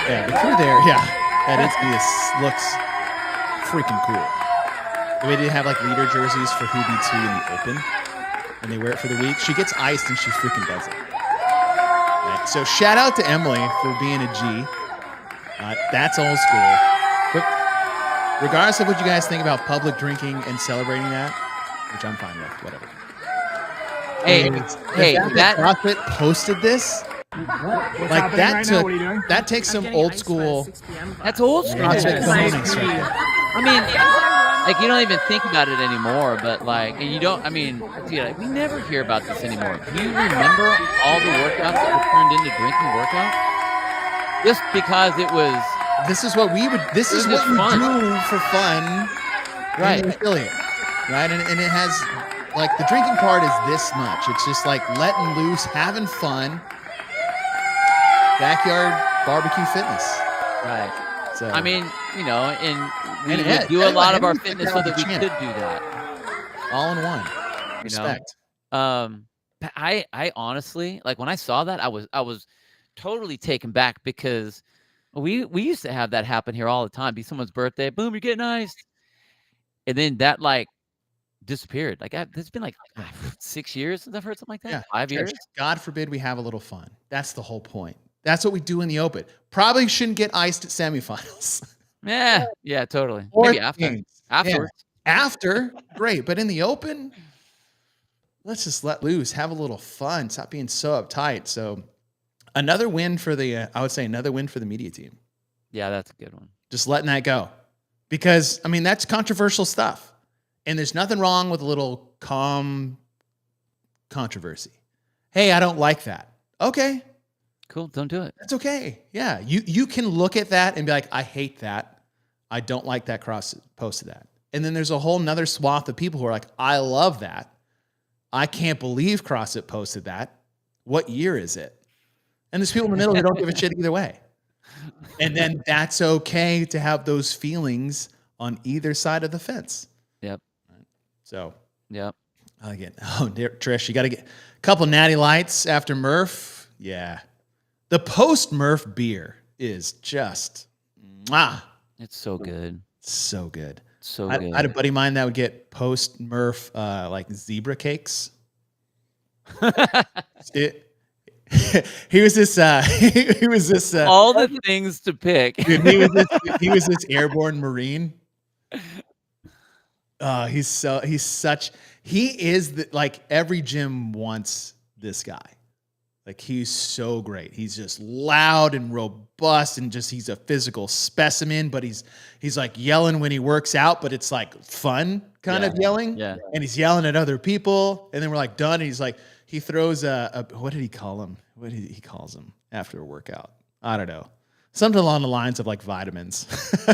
Speaker 4: Yeah, the crew there. Yeah, that looks freaking cool. The way they have like leader jerseys for who beats who in the open, and they wear it for the week. She gets iced and she freaking does it. Right, so shout out to Emily for being a G. That's old school. But regardless of what you guys think about public drinking and celebrating that, which I'm fine with, whatever.
Speaker 5: Hey, that
Speaker 4: CrossFit posted this. Like that
Speaker 7: now? What are you doing?
Speaker 4: that takes
Speaker 6: I'm
Speaker 4: some
Speaker 6: getting
Speaker 4: old
Speaker 6: iced by the
Speaker 4: school
Speaker 6: 6 p.m. class.
Speaker 5: that's old school.
Speaker 4: CrossFit
Speaker 7: Yes.
Speaker 4: cojones right there.
Speaker 5: I mean, like you don't even think about it anymore, but like, and you don't. I mean, dude, like, we never hear about this anymore. Do you remember all the workouts that were turned into drinking workouts? Just because it was
Speaker 4: This is what we would. This is
Speaker 5: It
Speaker 4: what
Speaker 5: was
Speaker 4: we
Speaker 5: fun.
Speaker 4: do for fun,
Speaker 5: Right.
Speaker 4: In the affiliate, right? And it has like the drinking part is this much. It's just like letting loose, having fun, backyard barbecue fitness.
Speaker 5: right.
Speaker 4: So
Speaker 5: I mean, and we
Speaker 4: And
Speaker 5: would
Speaker 4: Ed-
Speaker 5: do a
Speaker 4: Ed-
Speaker 5: lot
Speaker 4: Ed
Speaker 5: of our
Speaker 4: would
Speaker 5: fitness
Speaker 4: pick
Speaker 5: so
Speaker 4: out
Speaker 5: that
Speaker 4: the
Speaker 5: we
Speaker 4: champ.
Speaker 5: could do that.
Speaker 4: all in one.
Speaker 5: You
Speaker 4: Respect.
Speaker 5: But I honestly, like when I saw that, I was totally taken back because we used to have that happen here all the time. Be someone's birthday, boom, you're getting iced, and then that like disappeared. Like it's been like 6 years since I've heard something like that.
Speaker 4: Yeah,
Speaker 5: 5 years.
Speaker 4: God forbid we have a little fun. That's the whole point. That's what we do in the open. Probably shouldn't get iced at semifinals.
Speaker 5: Yeah, totally.
Speaker 4: Or
Speaker 5: Maybe after.
Speaker 4: games.
Speaker 5: Afterwards.
Speaker 4: After, great. But in the open, let's just let loose, have a little fun, stop being so uptight. So another win for I would say another win for the media team.
Speaker 5: Yeah, that's a good one.
Speaker 4: Just letting that go. Because, I mean, that's controversial stuff. And there's nothing wrong with a little calm controversy. Hey, I don't like that. Okay.
Speaker 5: Cool. Don't do it.
Speaker 4: That's okay. Yeah. You can look at that and be like, I hate that. I don't like that posted that. And then there's a whole nother swath of people who are like, I love that. I can't believe CrossFit posted that. What year is it? And there's people in the middle who don't give a shit either way. And then that's okay to have those feelings on either side of the fence.
Speaker 5: Yep.
Speaker 4: So
Speaker 5: Yep.
Speaker 4: again, dear Trish, you got to get a couple natty lights after Murph. Yeah. The post Murph beer is just
Speaker 5: It's so good.
Speaker 4: so good.
Speaker 5: So
Speaker 4: I
Speaker 5: good.
Speaker 4: had a buddy of mine that would get post Murph like zebra cakes. He was this
Speaker 5: All the things to pick.
Speaker 4: dude, he was this airborne Marine. He is like every gym wants this guy. Like he's so great. He's just loud and robust and just he's a physical specimen, but he's like yelling when he works out, but it's like fun kind of yelling.
Speaker 5: Yeah.
Speaker 4: And he's yelling at other people. And then we're like done. And he's like, he throws a what did he call him? What did he calls him after a workout? I don't know. Something along the lines of like vitamins.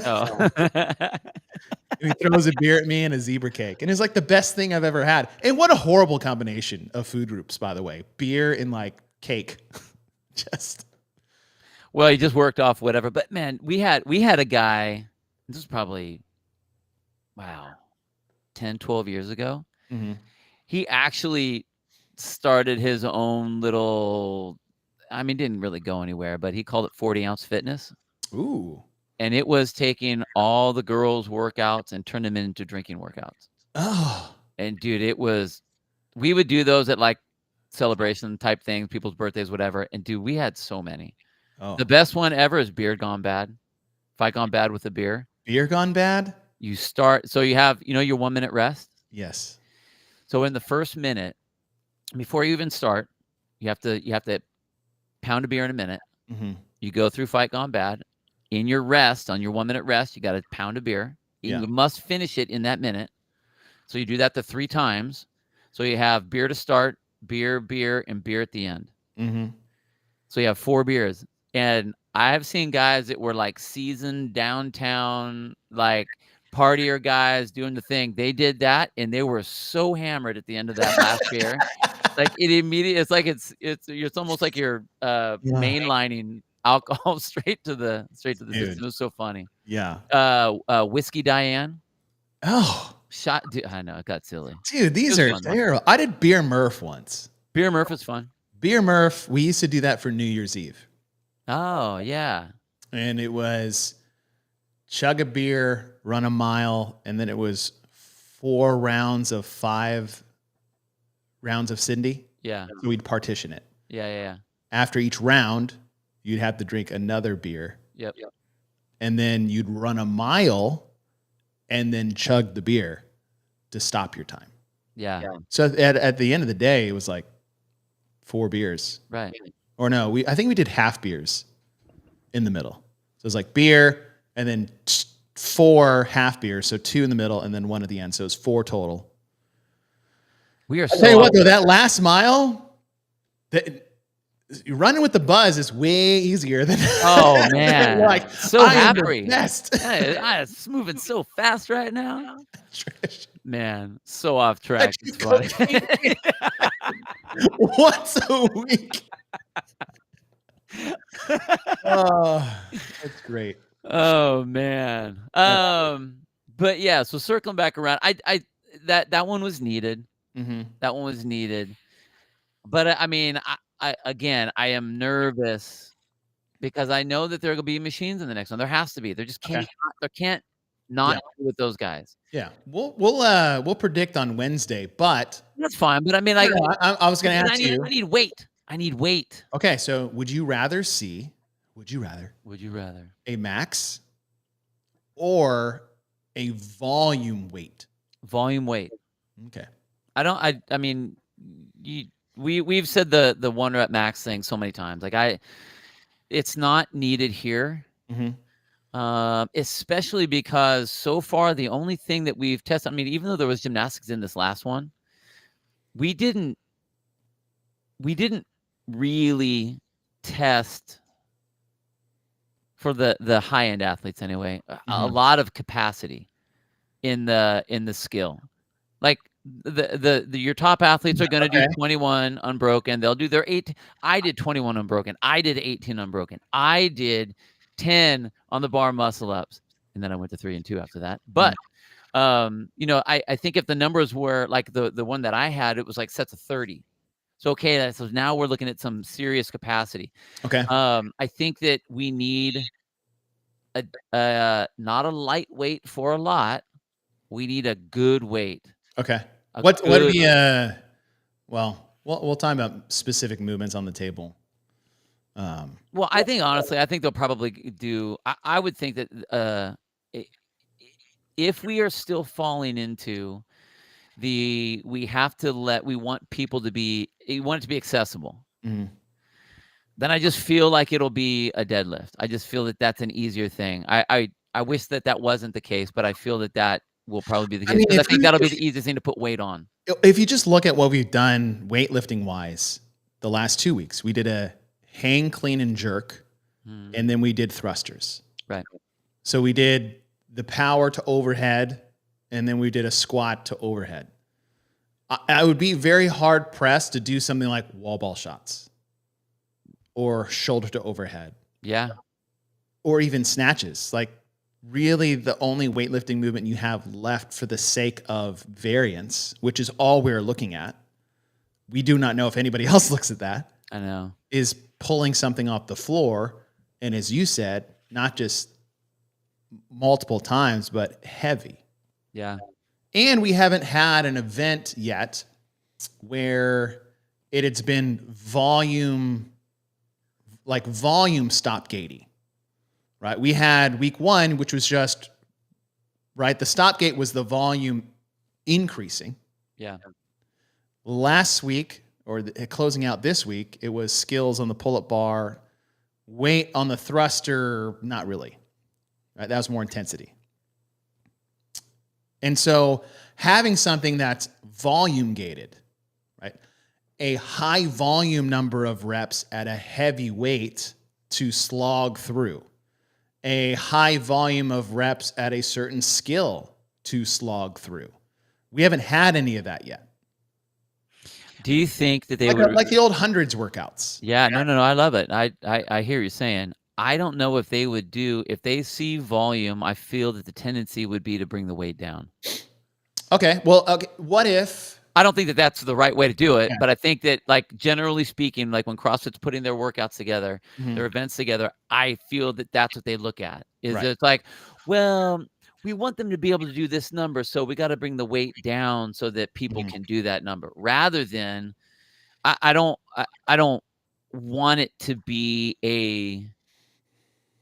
Speaker 5: Oh.
Speaker 4: He throws a beer at me and a zebra cake. And it's like the best thing I've ever had. And what a horrible combination of food groups, by the way. Beer and like cake. Just.
Speaker 5: Well, he just worked off whatever. But man, we had a guy, this was probably, 10, 12 years ago.
Speaker 4: Mm-hmm.
Speaker 5: He actually started his own little, didn't really go anywhere, but he called it 40-ounce fitness.
Speaker 4: Ooh.
Speaker 5: And it was taking all the girls' workouts and turn them into drinking workouts.
Speaker 4: Oh.
Speaker 5: And dude, we would do those at like celebration type things, people's birthdays, whatever. And dude, we had so many.
Speaker 4: Oh.
Speaker 5: The best one ever is beer gone bad. Fight gone bad with a beer.
Speaker 4: Beer gone bad?
Speaker 5: You start, so you have, your 1 minute rest.
Speaker 4: Yes.
Speaker 5: So in the first minute, before you even start, you have to pound a beer in a minute.
Speaker 4: Mm-hmm.
Speaker 5: You go through fight gone bad. In your rest, on your 1 minute rest, you got to pound a beer. You must finish it in that minute. So you do that 3 times. So you have beer to start, beer, and beer at the end.
Speaker 4: Mm-hmm.
Speaker 5: So you have 4 beers. And I have seen guys that were like seasoned downtown, like partier guys doing the thing. They did that, and they were so hammered at the end of that last beer. Like it's like it's almost like you're mainlining alcohol straight to the system. It was so funny.
Speaker 4: Yeah.
Speaker 5: Whiskey Diane.
Speaker 4: Oh.
Speaker 5: Shot. I know it got silly.
Speaker 4: Dude, these are terrible. I did Beer Murph once.
Speaker 5: Beer Murph is fun.
Speaker 4: Beer Murph, we used to do that for New Year's Eve.
Speaker 5: Oh, yeah.
Speaker 4: And it was chug a beer, run a mile, and then it was 4 rounds of 5 rounds of Cindy.
Speaker 5: Yeah.
Speaker 4: So we'd partition it.
Speaker 5: Yeah.
Speaker 4: After each round, you'd have to drink another beer.
Speaker 5: Yep.
Speaker 4: And then you'd run a mile and then chug the beer to stop your time.
Speaker 5: Yeah.
Speaker 4: So at the end of the day, it was like 4 beers.
Speaker 5: Right.
Speaker 4: Or no, I think we did half beers in the middle. So it was like beer and then 4 half beers. So 2 in the middle and then 1 at the end. So it was 4 total.
Speaker 5: We are
Speaker 4: I'll tell you what, though, that last mile, running with the buzz is way easier than.
Speaker 5: Oh man,
Speaker 4: like
Speaker 5: so happy.
Speaker 4: Best.
Speaker 5: It's moving so fast right now. Man, so off track. It's funny.
Speaker 4: Once a week. Oh, that's great.
Speaker 5: Oh man. But yeah, so circling back around, that one was needed.
Speaker 4: Mm-hmm.
Speaker 5: That one was needed. But I am nervous because I know that there will be machines in the next one. There has to be. There just can't.
Speaker 4: Okay.
Speaker 5: There can't not be with those guys.
Speaker 4: Yeah, we'll predict on Wednesday, but
Speaker 5: That's fine. But I
Speaker 4: was going to ask you.
Speaker 5: I need weight.
Speaker 4: Okay, so would you rather a max or a volume weight?
Speaker 5: Volume weight.
Speaker 4: Okay.
Speaker 5: We've said the 1 rep max thing so many times. Like it's not needed here.
Speaker 4: Mm-hmm.
Speaker 5: Especially because so far the only thing that we've tested, even though there was gymnastics in this last one, we didn't really test for the high end athletes anyway. A lot of capacity in the skill. Like your top athletes are going to do 21 unbroken. They'll do their 8. I did 21 unbroken. I did 18 unbroken. I did 10 on the bar muscle ups, and then I went to 3 and 2 after that. But I think if the numbers were like the one that I had, it was like sets of 30. So so now we're looking at some serious capacity.
Speaker 4: Okay.
Speaker 5: I think that we need not a lightweight for a lot. We need a good weight.
Speaker 4: Okay. What would be we'll talk about specific movements on the table.
Speaker 5: Well, I think honestly, they'll probably do. I would think that if we are still falling into we want people to be, we want it to be accessible.
Speaker 4: Mm-hmm.
Speaker 5: Then I just feel like it'll be a deadlift. I just feel that that's an easier thing. I wish that wasn't the case, but I feel that will probably be the case. I think that'll be the easiest thing to put weight on.
Speaker 4: If you just look at what we've done weightlifting wise, the last 2 weeks, we did a hang, clean, and jerk, and then we did thrusters.
Speaker 5: Right.
Speaker 4: So we did the power to overhead, and then we did a squat to overhead. I would be very hard pressed to do something like wall ball shots or shoulder to overhead.
Speaker 5: Yeah.
Speaker 4: Or even snatches. Like, really the only weightlifting movement you have left for the sake of variance, which is all we're looking at. We do not know if anybody else looks at that.
Speaker 5: I know.
Speaker 4: Is pulling something off the floor. And as you said, not just multiple times, but heavy.
Speaker 5: Yeah.
Speaker 4: And we haven't had an event yet where it's been volume stop gating, right? We had week 1, which was just, right? The stop gate was the volume increasing.
Speaker 5: Yeah.
Speaker 4: Last week, or closing out this week, it was skills on the pull-up bar, weight on the thruster, not really. Right? That was more intensity. And so having something that's volume gated, right? A high volume number of reps at a heavy weight to slog through. A high volume of reps at a certain skill to slog through. We haven't had any of that yet.
Speaker 5: Do you think that they
Speaker 4: like the old hundreds workouts?
Speaker 5: Yeah, no. I love it. I hear you saying. I don't know if they would do, if they see volume, I feel that the tendency would be to bring the weight down.
Speaker 4: Okay. Well, okay. What if?
Speaker 5: I don't think that that's the right way to do it, but I think that, like, generally speaking, like when CrossFit's putting their workouts together, their events together, I feel that that's what they look at. It's like, well, we want them to be able to do this number, so we got to bring the weight down so that people can do that number. Rather than, I don't want it to be a.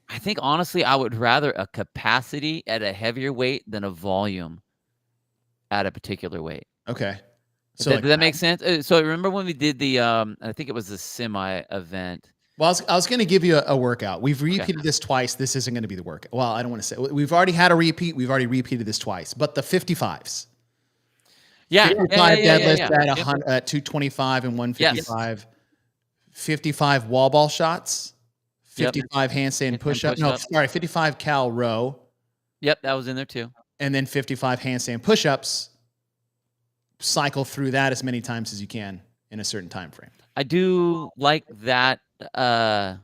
Speaker 5: I think honestly, I would rather a capacity at a heavier weight than a volume at a particular weight.
Speaker 4: Okay.
Speaker 5: So does that make sense? So remember when we did the, I think it was the semi event.
Speaker 4: Well, I was going to give you a workout. We've repeated this twice. This isn't going to be the workout. Well, I don't want to say. We've already had a repeat. We've already repeated this twice. But the 55s.
Speaker 5: Yeah.
Speaker 4: 55 deadlifts at 225 and 155. 55 wall ball shots. 55 handstand push-up. No, sorry, 55 cal row.
Speaker 5: Yep, that was in there too.
Speaker 4: And then 55 handstand push-ups. Cycle through that as many times as you can in a certain time frame.
Speaker 5: I do like that. I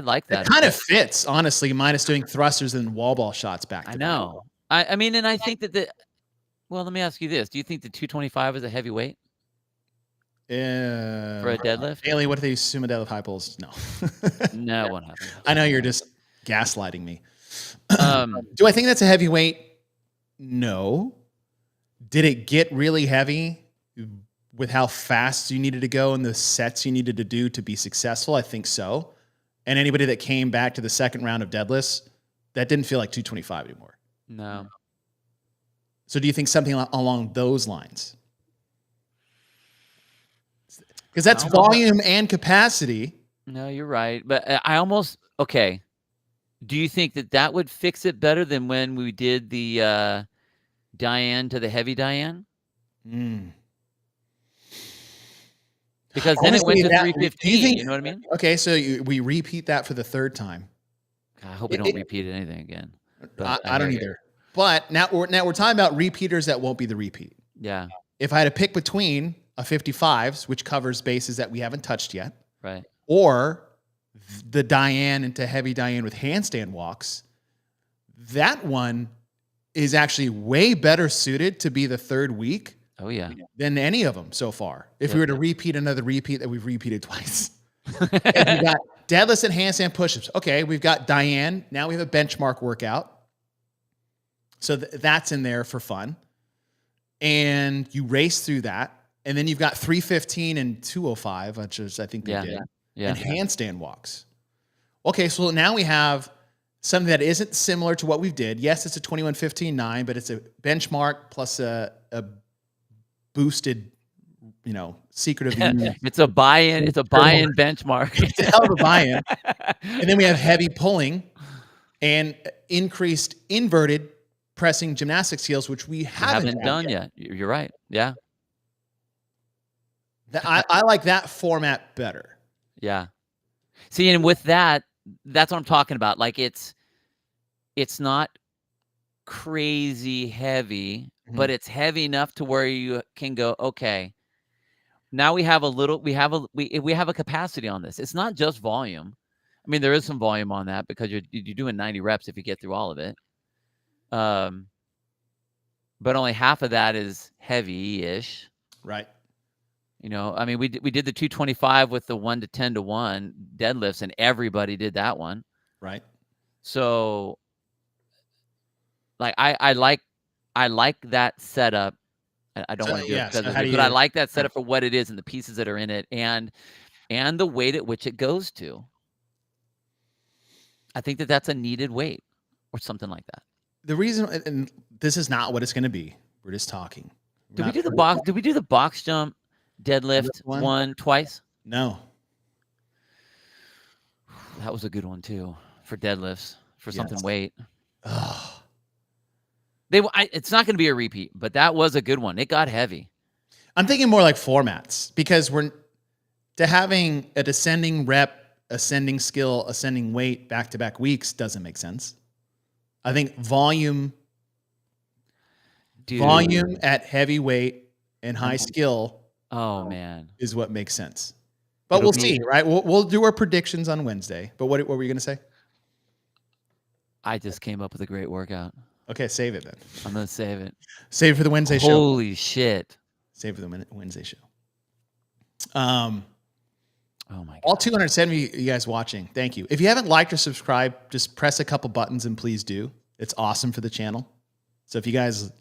Speaker 5: like that.
Speaker 4: It kind of fits, honestly, minus doing thrusters and wall ball shots back to back.
Speaker 5: I know. I mean, and I think that well, let me ask you this. Do you think the 225 is a heavy weight? For a deadlift?
Speaker 4: Bailey, what if they use sumo deadlift high pulls? No.
Speaker 5: No, it won't happen.
Speaker 4: I know you're just gaslighting me. Do I think that's a heavy weight? No. Did it get really heavy with how fast you needed to go and the sets you needed to do to be successful? I think so. And anybody that came back to the second round of deadlifts, that didn't feel like 225 anymore.
Speaker 5: No.
Speaker 4: So do you think something along those lines? Because that's volume and capacity.
Speaker 5: No, you're right. But I almost, okay. Do you think that would fix it better than when we did the Diane to the heavy Diane? Because then it went to 315. You know what I mean?
Speaker 4: Okay, so we repeat that for the third time.
Speaker 5: I hope we don't repeat anything again.
Speaker 4: I don't either. But now we're talking about repeaters that won't be the repeat.
Speaker 5: Yeah.
Speaker 4: If I had to pick between a 55s, which covers bases that we haven't touched yet,
Speaker 5: right,
Speaker 4: or the Diane into heavy Diane with handstand walks, that one is actually way better suited to be the third week.
Speaker 5: Oh yeah,
Speaker 4: than any of them so far. If we were to repeat another repeat that we've repeated twice, we got deadlifts and handstand push-ups. Okay, we've got Diane. Now we have a benchmark workout. So that's in there for fun. And you race through that. And then you've got 315 and 205, which is, I think they did. Yeah. And handstand walks. Okay, so now we have something that isn't similar to what we did. Yes, it's a 21:15.9, but it's a benchmark plus a boosted, secret of the
Speaker 5: It's a buy-in. It's a buy-in benchmark.
Speaker 4: It's a hell of a buy-in. And then we have heavy pulling and increased inverted pressing gymnastic skills, which we haven't
Speaker 5: done yet. You're right. Yeah.
Speaker 4: I like that format better.
Speaker 5: Yeah. See, and with that, that's what I'm talking about. Like it's not crazy heavy, but it's heavy enough to where you can go, okay, now we have a capacity on this. It's not just volume. I mean, there is some volume on that because you're doing 90 reps if you get through all of it. But only half of that is heavy-ish.
Speaker 4: Right.
Speaker 5: You know, I mean, we did the 225 with the 1 to 10 to 1 deadlifts, and everybody did that one.
Speaker 4: Right.
Speaker 5: So, like, I like that setup. I don't want to do it because of it, but I like that setup for what it is and the pieces that are in it, and the weight at which it goes to. I think that that's a needed weight or something like that.
Speaker 4: The reason, and this is not what it's going to be. We're just talking.
Speaker 5: Did we do the box jump deadlift one twice?
Speaker 4: No.
Speaker 5: That was a good one too for deadlifts for something weight.
Speaker 4: Oh.
Speaker 5: It's not going to be a repeat, but that was a good one. It got heavy.
Speaker 4: I'm thinking more like formats because having a descending rep, ascending skill, ascending weight back-to-back weeks doesn't make sense. I think volume at heavy weight and high skill.
Speaker 5: Oh man,
Speaker 4: is what makes sense. But we'll see, right? We'll do our predictions on Wednesday. But what were you going to say?
Speaker 5: I just came up with a great workout.
Speaker 4: Okay, save it then.
Speaker 5: I'm going to save it.
Speaker 4: Save it for the Wednesday show.
Speaker 5: Holy shit.
Speaker 4: Save it for the Wednesday show.
Speaker 5: Oh my God.
Speaker 4: All 270 of you guys watching, thank you. If you haven't liked or subscribed, just press a couple buttons and please do. It's awesome for the channel. So if you guys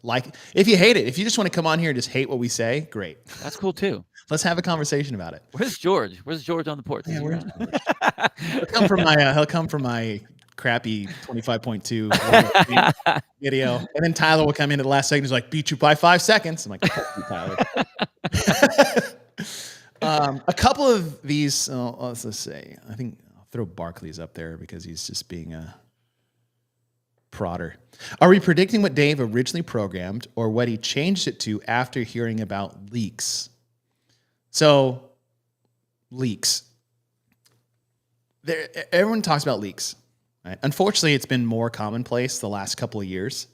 Speaker 4: if you hate it, if you just want to come on here and just hate what we say, great.
Speaker 5: That's cool too.
Speaker 4: Let's have a conversation about it.
Speaker 5: Where's George? Where's George on the porch?
Speaker 4: Yeah, he'll come from my crappy 25.2 video. And then Tyler will come in at the last second. He's like, beat you by 5 seconds. I'm like, fuck you, Tyler. A couple of these, let's just say, I think I'll throw Barkley's up there because he's just being a prodder. Are we predicting what Dave originally programmed or what he changed it to after hearing about leaks? So, leaks. Everyone talks about leaks. Right? Unfortunately, it's been more commonplace the last couple of years.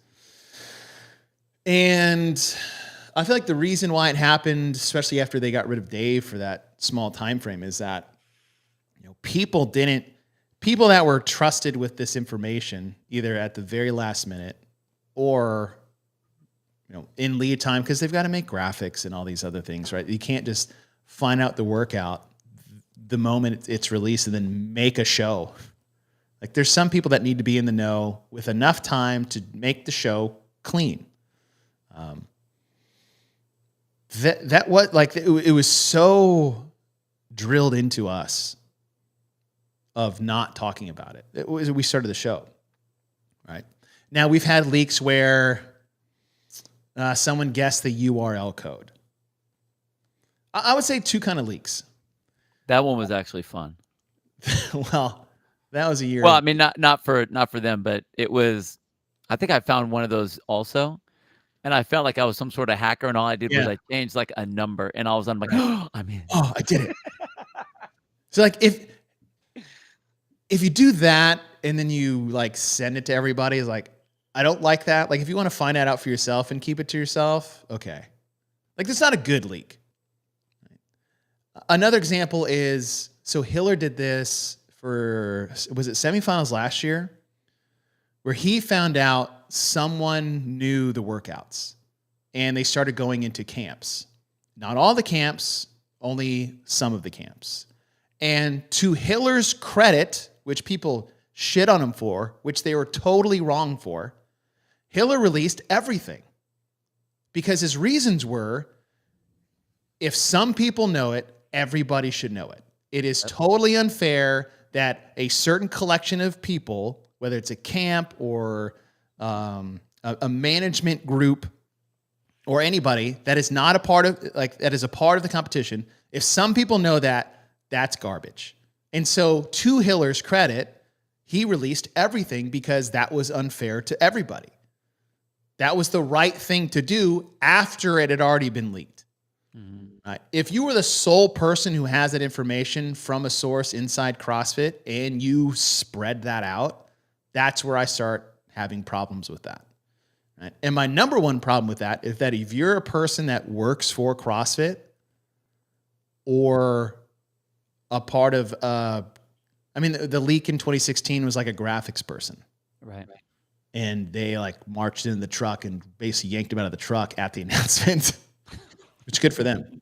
Speaker 4: And I feel like the reason why it happened, especially after they got rid of Dave for that small time frame, is that people that were trusted with this information either at the very last minute or in lead time, because they've got to make graphics and all these other things, right? You can't just find out the workout the moment it's released and then make a show. Like there's some people that need to be in the know with enough time to make the show clean. It was so drilled into us of not talking about it. We started the show, right? Now we've had leaks where someone guessed the URL code. I would say two kind of leaks.
Speaker 5: That one was actually fun.
Speaker 4: Well, that was a year.
Speaker 5: Well, I mean, not for them, but it was. I think I found one of those also, and I felt like I was some sort of hacker, and all I did was I changed like a number, and all of a sudden I'm like, oh, I'm in.
Speaker 4: Oh, I did it. So like if you do that and then you like send it to everybody, it's like, I don't like that. Like if you want to find that out for yourself and keep it to yourself, okay. Like that's not a good leak. Another example is, so Hiller did this for, was it semifinals last year? Where he found out someone knew the workouts and they started going into camps. Not all the camps, only some of the camps. And to Hiller's credit, which people shit on him for, which they were totally wrong for, Hiller released everything. Because his reasons were, if some people know it, everybody should know it. It is totally unfair that a certain collection of people, whether it's a camp or a management group or anybody that is not a part of, like that is a part of the competition, if some people know that, that's garbage. And so to Hiller's credit, he released everything because that was unfair to everybody. That was the right thing to do after it had already been leaked. Mm-hmm. Right. If you were the sole person who has that information from a source inside CrossFit and you spread that out, that's where I start having problems with that. Right? And my number one problem with that is that if you're a person that works for CrossFit or a part of, the leak in 2016 was like a graphics person.
Speaker 5: Right.
Speaker 4: And they like marched in the truck and basically yanked him out of the truck at the announcement, which is good for them.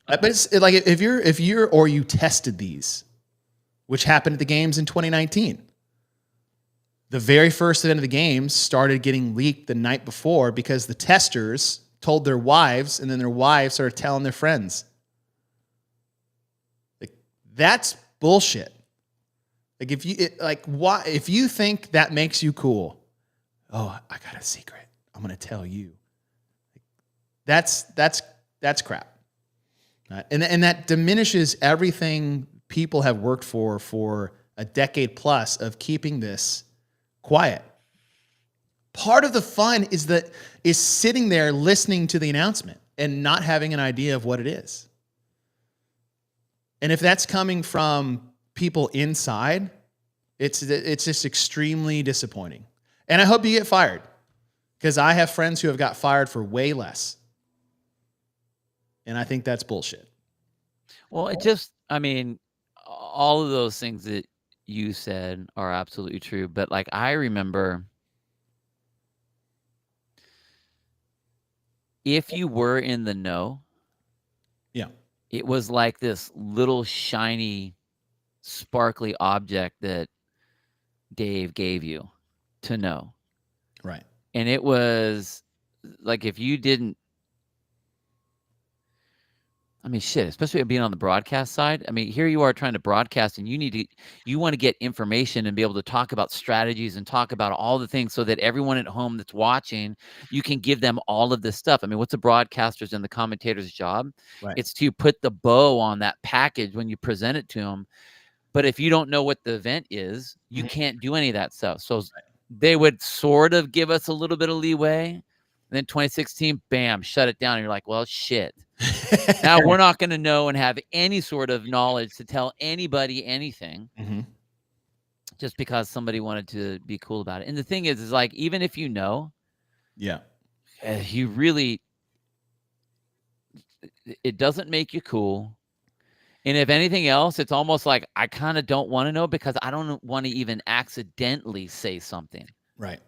Speaker 4: But it's like if you tested these, which happened at the games in 2019. The very first event of the games started getting leaked the night before because the testers told their wives, and then their wives started telling their friends. Like, that's bullshit. Like if you think that makes you cool, oh, I got a secret, I'm gonna tell you. That's crap, and that diminishes everything people have worked for a decade plus of keeping this quiet. Part of the fun is sitting there listening to the announcement and not having an idea of what it is. And if that's coming from people inside, it's just extremely disappointing. And I hope you get fired, because I have friends who have got fired for way less. And I think that's bullshit.
Speaker 5: Well, all of those things that you said are absolutely true. But like, I remember, if you were in the know,
Speaker 4: yeah,
Speaker 5: it was like this little shiny, sparkly object that Dave gave you to know.
Speaker 4: right.
Speaker 5: And it was like, if you didn't, especially being on the broadcast side. Here you are trying to broadcast, and you want to get information and be able to talk about strategies and talk about all the things so that everyone at home that's watching, you can give them all of this stuff. What's a broadcaster's and the commentator's job?
Speaker 4: Right.
Speaker 5: It's to put the bow on that package when you present it to them. But if you don't know what the event is, you can't do any of that stuff. So they would sort of give us a little bit of leeway. And then 2016, bam, shut it down. And you're like, well, shit. Now we're not going to know and have any sort of knowledge to tell anybody anything, just because somebody wanted to be cool about it. And the thing is like, even if you know, you really, it doesn't make you cool. And if anything else, it's almost like I kind of don't want to know, because I don't want to even accidentally say something.
Speaker 4: Right.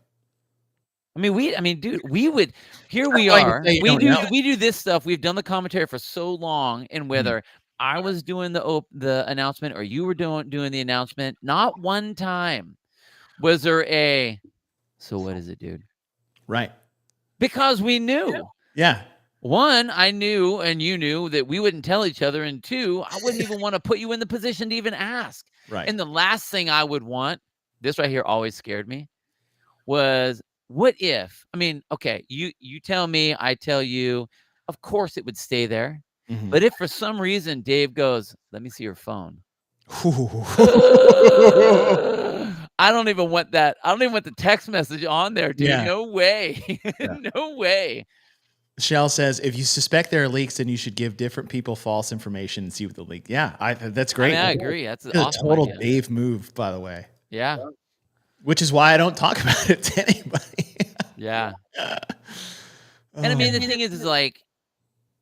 Speaker 5: Dude, we would, here we are, we do this stuff. We've done the commentary for so long, and whether I was doing the announcement or you were doing the announcement, not one time was there so what is it, dude?
Speaker 4: Right.
Speaker 5: Because we knew.
Speaker 4: Yeah.
Speaker 5: One, I knew and you knew that we wouldn't tell each other. And two, I wouldn't even want to put you in the position to even ask.
Speaker 4: Right.
Speaker 5: And the last thing I would want, this right here always scared me, was, what if, okay, you tell me, I tell you, of course it would stay there. But if for some reason Dave goes, let me see your phone. I don't even want that. I don't even want the text message on there, dude. Yeah. No way. No way.
Speaker 4: Shell says, if you suspect there are leaks, then you should give different people false information and see what the leak. Yeah, that's great.
Speaker 5: I agree. That's
Speaker 4: a
Speaker 5: awesome
Speaker 4: total
Speaker 5: idea.
Speaker 4: Dave move, by the way.
Speaker 5: Yeah.
Speaker 4: Which is why I don't talk about it to anybody.
Speaker 5: Yeah. And the thing is like,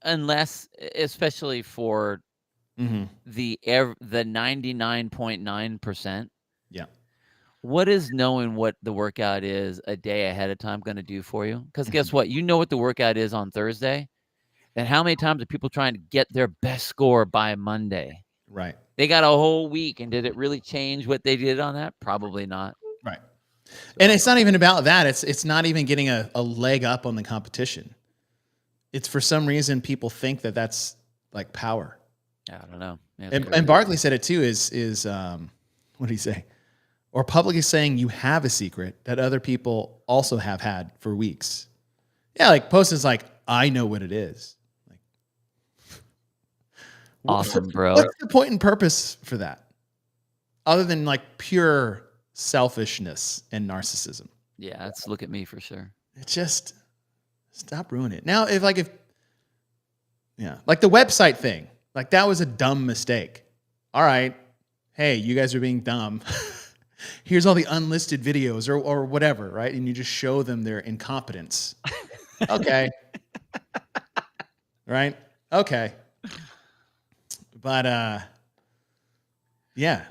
Speaker 5: unless, especially for the 99.9%.
Speaker 4: Yeah.
Speaker 5: What is knowing what the workout is a day ahead of time going to do for you? Because guess what? You know what the workout is on Thursday. And how many times are people trying to get their best score by Monday?
Speaker 4: Right.
Speaker 5: They got a whole week. And did it really change what they did on that? Probably not.
Speaker 4: Right. And it's not even about that. It's not even getting a leg up on the competition. It's for some reason people think that that's like power.
Speaker 5: I don't know. Yeah,
Speaker 4: and Barkley said it too, is what did he say? Or publicly saying you have a secret that other people also have had for weeks. Yeah, like Poston's like, I know what it is. Like,
Speaker 5: awesome, bro.
Speaker 4: What's the point and purpose for that? Other than like pure selfishness and narcissism.
Speaker 5: Yeah, it's look at me for sure.
Speaker 4: It's just stop ruining it. Now, like the website thing, like that was a dumb mistake. All right. Hey, you guys are being dumb. Here's all the unlisted videos or whatever, right? And you just show them their incompetence. Okay. Right? Okay. But yeah.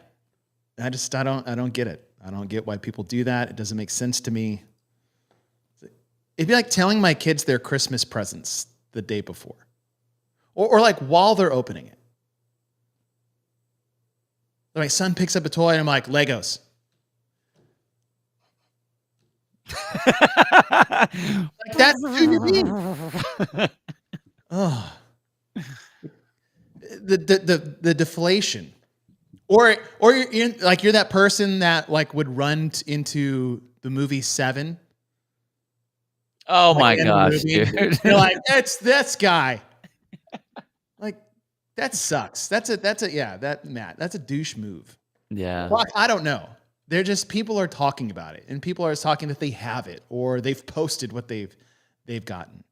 Speaker 4: I don't get it. I don't get why people do that. It doesn't make sense to me. It'd be like telling my kids their Christmas presents the day before. Or like while they're opening it. My son picks up a toy and I'm like, Legos. Like that's who you mean. Oh. The deflation. Or you're that person that like would run into the movie Seven.
Speaker 5: Oh
Speaker 4: Like,
Speaker 5: my gosh, dude.
Speaker 4: You're like, that's this guy. Like, that sucks. That's a douche move.
Speaker 5: Yeah.
Speaker 4: Well, I don't know. They're just people are talking about it, and people are talking that they have it or they've posted what they've gotten.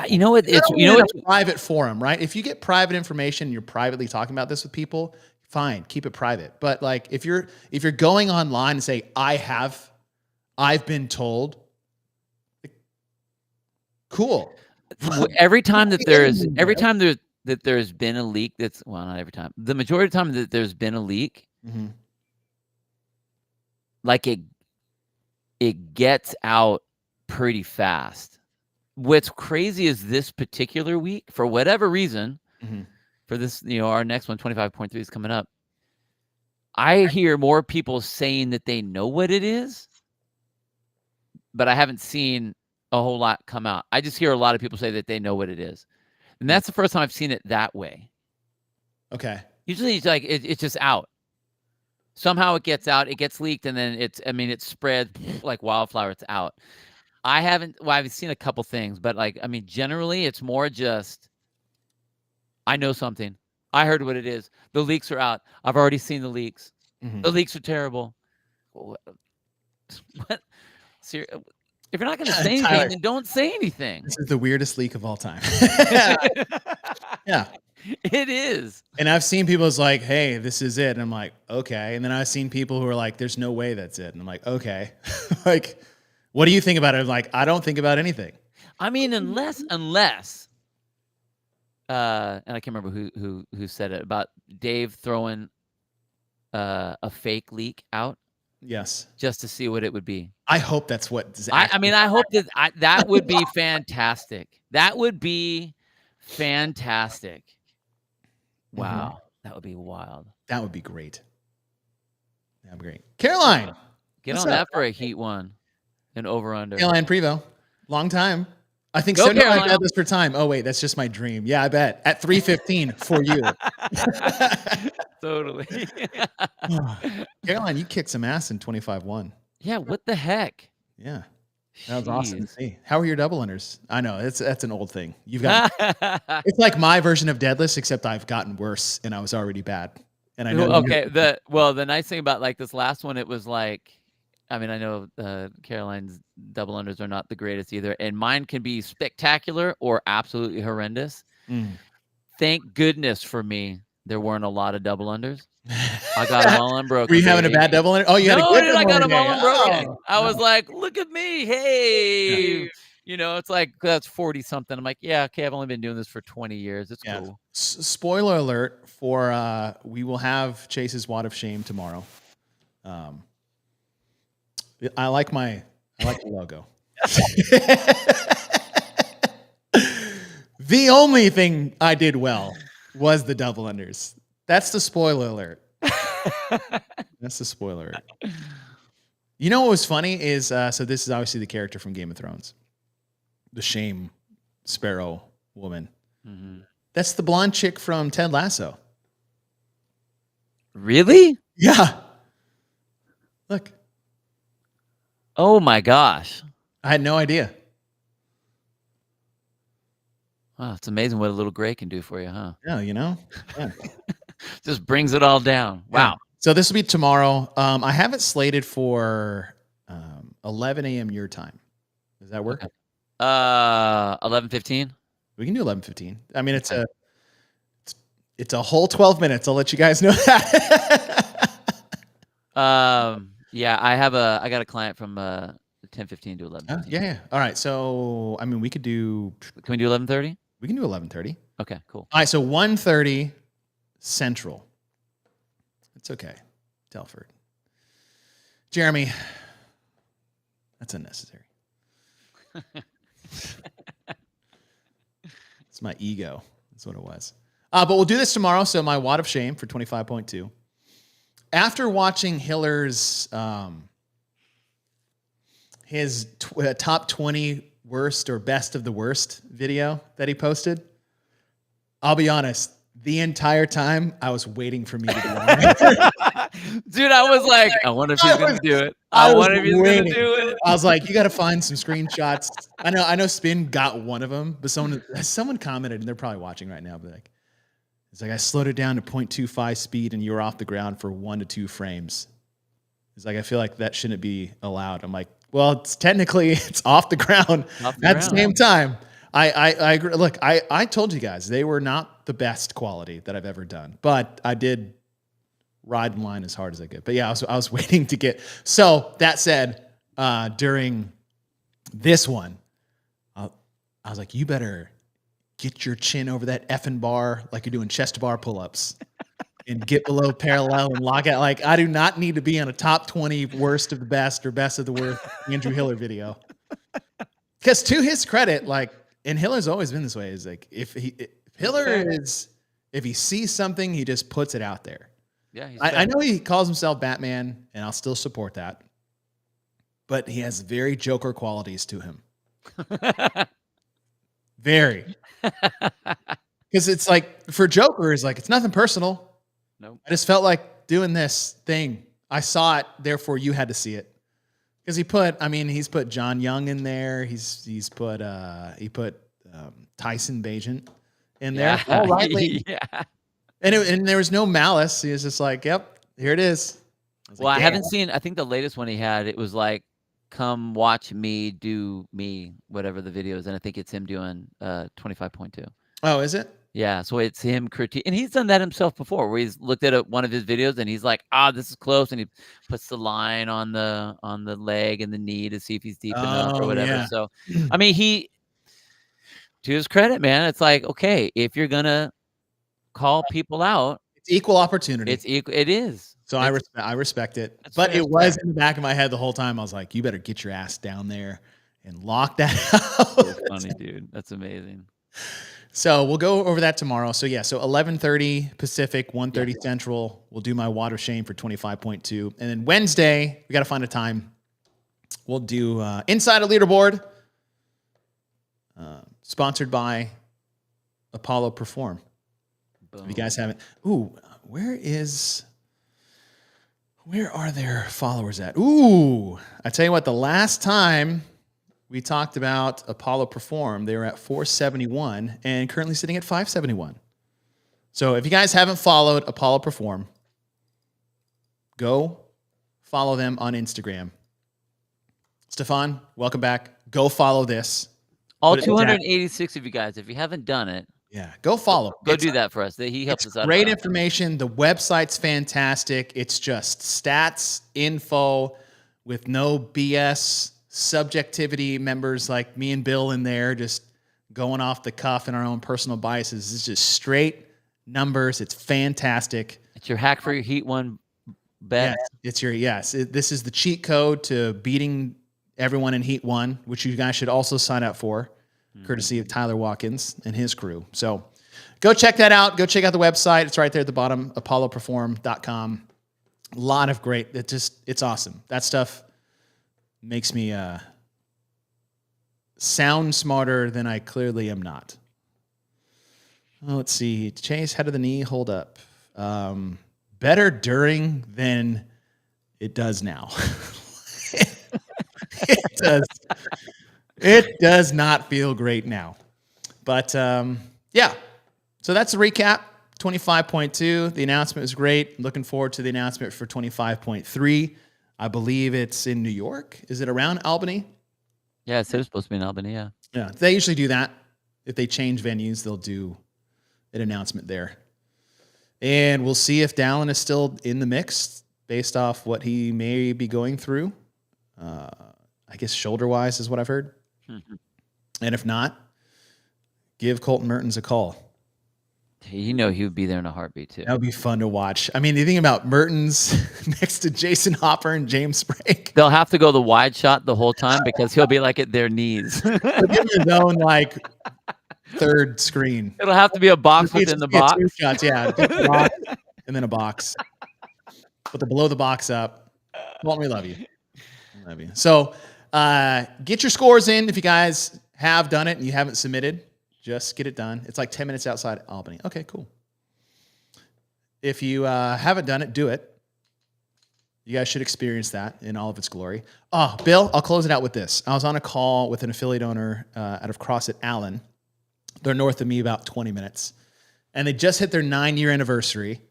Speaker 5: You know what? It's
Speaker 4: a private forum, right? If you get private information and you're privately talking about this with people, fine, keep it private. But like if you're going online and say I've been told, cool.
Speaker 5: Every time that there's been a leak, not every time. The majority of the time that there's been a leak, like it gets out pretty fast. What's crazy is this particular week, for whatever reason, for this, our next one, 25.3 is coming up. I hear more people saying that they know what it is, but I haven't seen a whole lot come out. I just hear a lot of people say that they know what it is. And that's the first time I've seen it that way.
Speaker 4: Okay.
Speaker 5: Usually it's like, it's just out. Somehow it gets out, it gets leaked, and then it spreads like wildfire, it's out. I've seen a couple things, but generally it's more just, I know something. I heard what it is. The leaks are out. I've already seen the leaks. The leaks are terrible. What? If you're not going to say anything,
Speaker 4: Tyler,
Speaker 5: then don't say anything.
Speaker 4: This is the weirdest leak of all time. Yeah.
Speaker 5: It is.
Speaker 4: And I've seen people as like, hey, this is it. And I'm like, okay. And then I've seen people who are like, there's no way that's it. And I'm like, okay. Like, what do you think about it? I'm like, I don't think about anything.
Speaker 5: I mean, unless, and I can't remember who said it, about Dave throwing a fake leak out.
Speaker 4: Yes.
Speaker 5: Just to see what it would be.
Speaker 4: I hope that's what.
Speaker 5: I hope that would be fantastic. That would be fantastic. Wow. That would be wild.
Speaker 4: That would be great. That would be great. Caroline.
Speaker 5: Get on that for a Heat one. An over-under.
Speaker 4: Caroline Prevo. Long time. I think
Speaker 5: Go
Speaker 4: so. No, I
Speaker 5: Caroline.
Speaker 4: got this for time. Oh, wait. That's just my dream. Yeah, I bet. At 3:15 for you.
Speaker 5: Totally.
Speaker 4: Caroline, you kicked some ass in 25-1.
Speaker 5: Yeah, what the heck?
Speaker 4: Yeah. That was awesome to
Speaker 5: Jeez.
Speaker 4: see. How are your double unders? I know that's an old thing. You've got it's like my version of deadlifts, except I've gotten worse and I was already bad. And I know.
Speaker 5: Okay. The nice thing about like this last one, it was like, I know Caroline's double unders are not the greatest either, and mine can be spectacular or absolutely horrendous. Thank goodness for me, there weren't a lot of double unders. I got them all unbroken.
Speaker 4: Were you having a bad double under? Oh, you had a good
Speaker 5: I got them all
Speaker 4: day.
Speaker 5: unbroken.
Speaker 4: Oh.
Speaker 5: I was like, look at me. Hey. It's like, that's 40 something. I'm like, yeah, okay, I've only been doing this for 20 years. It's cool.
Speaker 4: Spoiler alert for we will have Chase's Wad of Shame tomorrow. I like the logo. The only thing I did well was the double unders. That's the spoiler alert. That's the spoiler alert. You know what was funny is, so this is obviously the character from Game of Thrones. The Shame Sparrow woman. That's the blonde chick from Ted Lasso.
Speaker 5: Really?
Speaker 4: Yeah. Look.
Speaker 5: Oh my gosh.
Speaker 4: I had no idea.
Speaker 5: Wow, it's amazing what a little gray can do for you, huh?
Speaker 4: Yeah, Yeah.
Speaker 5: Just brings it all down. Wow.
Speaker 4: Yeah. So this will be tomorrow. I have it slated for 11 a.m. your time. Does that work?
Speaker 5: Okay. 11:15.
Speaker 4: We can do 11:15. I mean, it's a whole 12 minutes. I'll let you guys know that.
Speaker 5: Yeah, I got a client from 10:15 to 11:15.
Speaker 4: Yeah. All right. So I mean, we could do.
Speaker 5: Can we do 11:30?
Speaker 4: We can do 11:30.
Speaker 5: Okay, cool.
Speaker 4: All right. So 1:30 Central. It's okay, Telford. Jeremy, that's unnecessary. It's my ego. That's what it was. But we'll do this tomorrow. So my wad of shame for 25.2. After watching Hiller's his top 20 worst or best of the worst video that he posted, I'll be honest, the entire time I was waiting for me to do it.
Speaker 5: Dude, I was like, I wonder if he's going to do it. I wonder if he's going to do it.
Speaker 4: I was like, you got to find some screenshots. I know Spin got one of them, but someone commented, and they're probably watching right now, but like, it's like, I slowed it down to 0.25 speed and you were off the ground for 1 to 2 frames. It's like, I feel like that shouldn't be allowed. I'm like, well, it's technically off the ground at the same time. I agree. Look, I told you guys they were not the best quality that I've ever done, but I did ride in line as hard as I could. But yeah, I was waiting to get. So that said, during this one, I was like, you better get your chin over that effing bar like you're doing chest to bar pull-ups and get below parallel and lock out. Like, I do not need to be on a top 20 worst of the best or best of the worst Andrew Hiller video. Because to his credit, like, and Hiller's always been this way, is like, if he sees something, he just puts it out there.
Speaker 5: Yeah,
Speaker 4: I know he calls himself Batman, and I'll still support that. But he has very Joker qualities to him. Very. Because it's like, for Joker, it's like, it's nothing personal.
Speaker 5: Nope.
Speaker 4: I just felt like doing this thing. I saw it, therefore you had to see it. Because he's put John Young in there. He put Tyson Bagent in there.
Speaker 5: Yeah.
Speaker 4: All rightly.
Speaker 5: Yeah.
Speaker 4: And there was no malice. He was just like, yep, here it is.
Speaker 5: I haven't seen, I think the latest one he had, it was like, come watch me do me, whatever the video is. And I think it's him doing 25.2.
Speaker 4: Oh, is it?
Speaker 5: Yeah, so it's him critique, and he's done that himself before, where he's looked at one of his videos and he's like, this is close, and he puts the line on the leg and the knee to see if he's deep enough or whatever. Yeah. So, I mean, he, to his credit, man, it's like, okay, if you're gonna call people out,
Speaker 4: it's equal opportunity.
Speaker 5: It is.
Speaker 4: So I respect it, but it was in the back of my head the whole time. I was like, you better get your ass down there and lock that out.
Speaker 5: That's funny, dude. That's amazing.
Speaker 4: So we'll go over that tomorrow. So yeah, so 11:30 Pacific, 1:30 Central. We'll do my wad of shame for 25.2. And then Wednesday, we got to find a time. We'll do Inside a Leaderboard, sponsored by Apollo Perform. Boom. If you guys haven't, where are their followers at? I tell you what, the last time we talked about Apollo Perform, they were at 471 and currently sitting at 571. So if you guys haven't followed Apollo Perform, go follow them on Instagram. Stefan, welcome back. Go follow this.
Speaker 5: All 286 of you guys, if you haven't done it,
Speaker 4: go follow.
Speaker 5: Go do that for us. He helps us out.
Speaker 4: Great information. The website's fantastic. It's just stats, info with no BS, subjectivity, members like me and Bill in there just going off the cuff and our own personal biases. It's just straight numbers. It's fantastic.
Speaker 5: It's your hack for your Heat 1 bet.
Speaker 4: This is the cheat code to beating everyone in Heat 1, which you guys should also sign up for, courtesy of Tyler Watkins and his crew. So go check that out. Go check out the website. It's right there at the bottom, apolloperform.com. A lot of great, it's awesome. That stuff makes me sound smarter than I clearly am not. Oh, let's see. Chase, how did the knee hold up? Better during than it does now. It does. It does not feel great now. But yeah. So that's a recap. 25.2. The announcement was great. Looking forward to the announcement for 25.3. I believe it's in New York. Is it around Albany?
Speaker 5: Yeah, it said it's supposed to be in Albany, yeah.
Speaker 4: Yeah, they usually do that. If they change venues, they'll do an announcement there. And we'll see if Dallin is still in the mix based off what he may be going through. I guess shoulder-wise is what I've heard. And if not, give Colton Mertens a call.
Speaker 5: You know he would be there in a heartbeat too.
Speaker 4: That would be fun to watch. I mean, the thing about Mertens next to Jason Hopper and James Sprague.
Speaker 5: They'll have to go the wide shot the whole time because he'll be like at their knees.
Speaker 4: He'll give his own like third screen.
Speaker 5: It'll have to be a box within the box.
Speaker 4: Two shots, yeah. Just a box and then a box. Put the below the box up. Colton, we love you. We love you. So get your scores in if you guys have done it and you haven't submitted. Just get it done. It's like 10 minutes outside Albany. Okay, cool. If you haven't done it, do it. You guys should experience that in all of its glory. Oh, Bill, I'll close it out with this. I was on a call with an affiliate owner out of CrossFit Allen. They're north of me about 20 minutes. And they just hit their 9-year anniversary.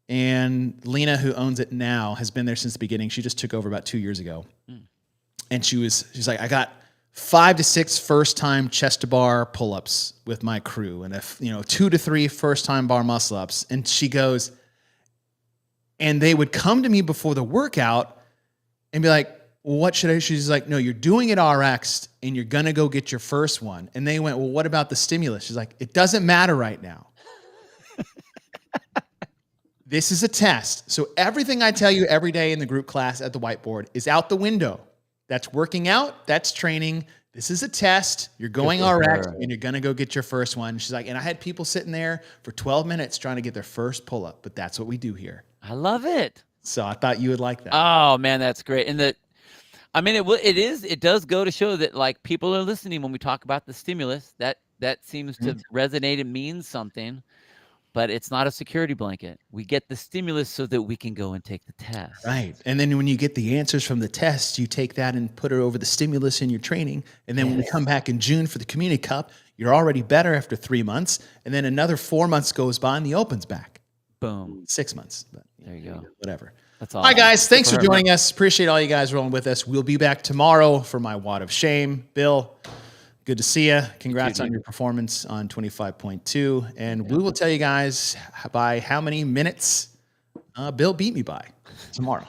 Speaker 4: And Lena, who owns it now, has been there since the beginning. She just took over about 2 years ago. And she's like, I got 5 to 6 first-time chest to bar pull-ups with my crew, and 2 to 3 first-time bar muscle-ups. And she goes, and they would come to me before the workout and be like, well, what should I? She's like, no, you're doing it RX, and you're gonna go get your first one. And they went, well, what about the stimulus? She's like, it doesn't matter right now. This is a test. So everything I tell you every day in the group class at the whiteboard is out the window. That's working out. That's training. This is a test. You're going RX and you're going to go get your first one. She's like, and I had people sitting there for 12 minutes trying to get their first pull-up, but that's what we do here.
Speaker 5: I love it.
Speaker 4: So I thought you would like that.
Speaker 5: Oh man, that's great. And it does go to show that like people are listening when we talk about the stimulus. That seems to resonate and means something. But it's not a security blanket. We get the stimulus so that we can go and take the test.
Speaker 4: Right. And then when you get the answers from the test, you take that and put it over the stimulus in your training. And then when we come back in June for the Community Cup, you're already better after 3 months. And then another 4 months goes by and the Open's back.
Speaker 5: Boom.
Speaker 4: 6 months. But,
Speaker 5: there you go.
Speaker 4: Whatever.
Speaker 5: That's all.
Speaker 4: Hi, guys. Thanks for joining us. Appreciate all you guys rolling with us. We'll be back tomorrow for my Wad of Shame. Bill, good to see you. Congrats on your performance on 25.2. And we will tell you guys by how many minutes Bill beat me by tomorrow.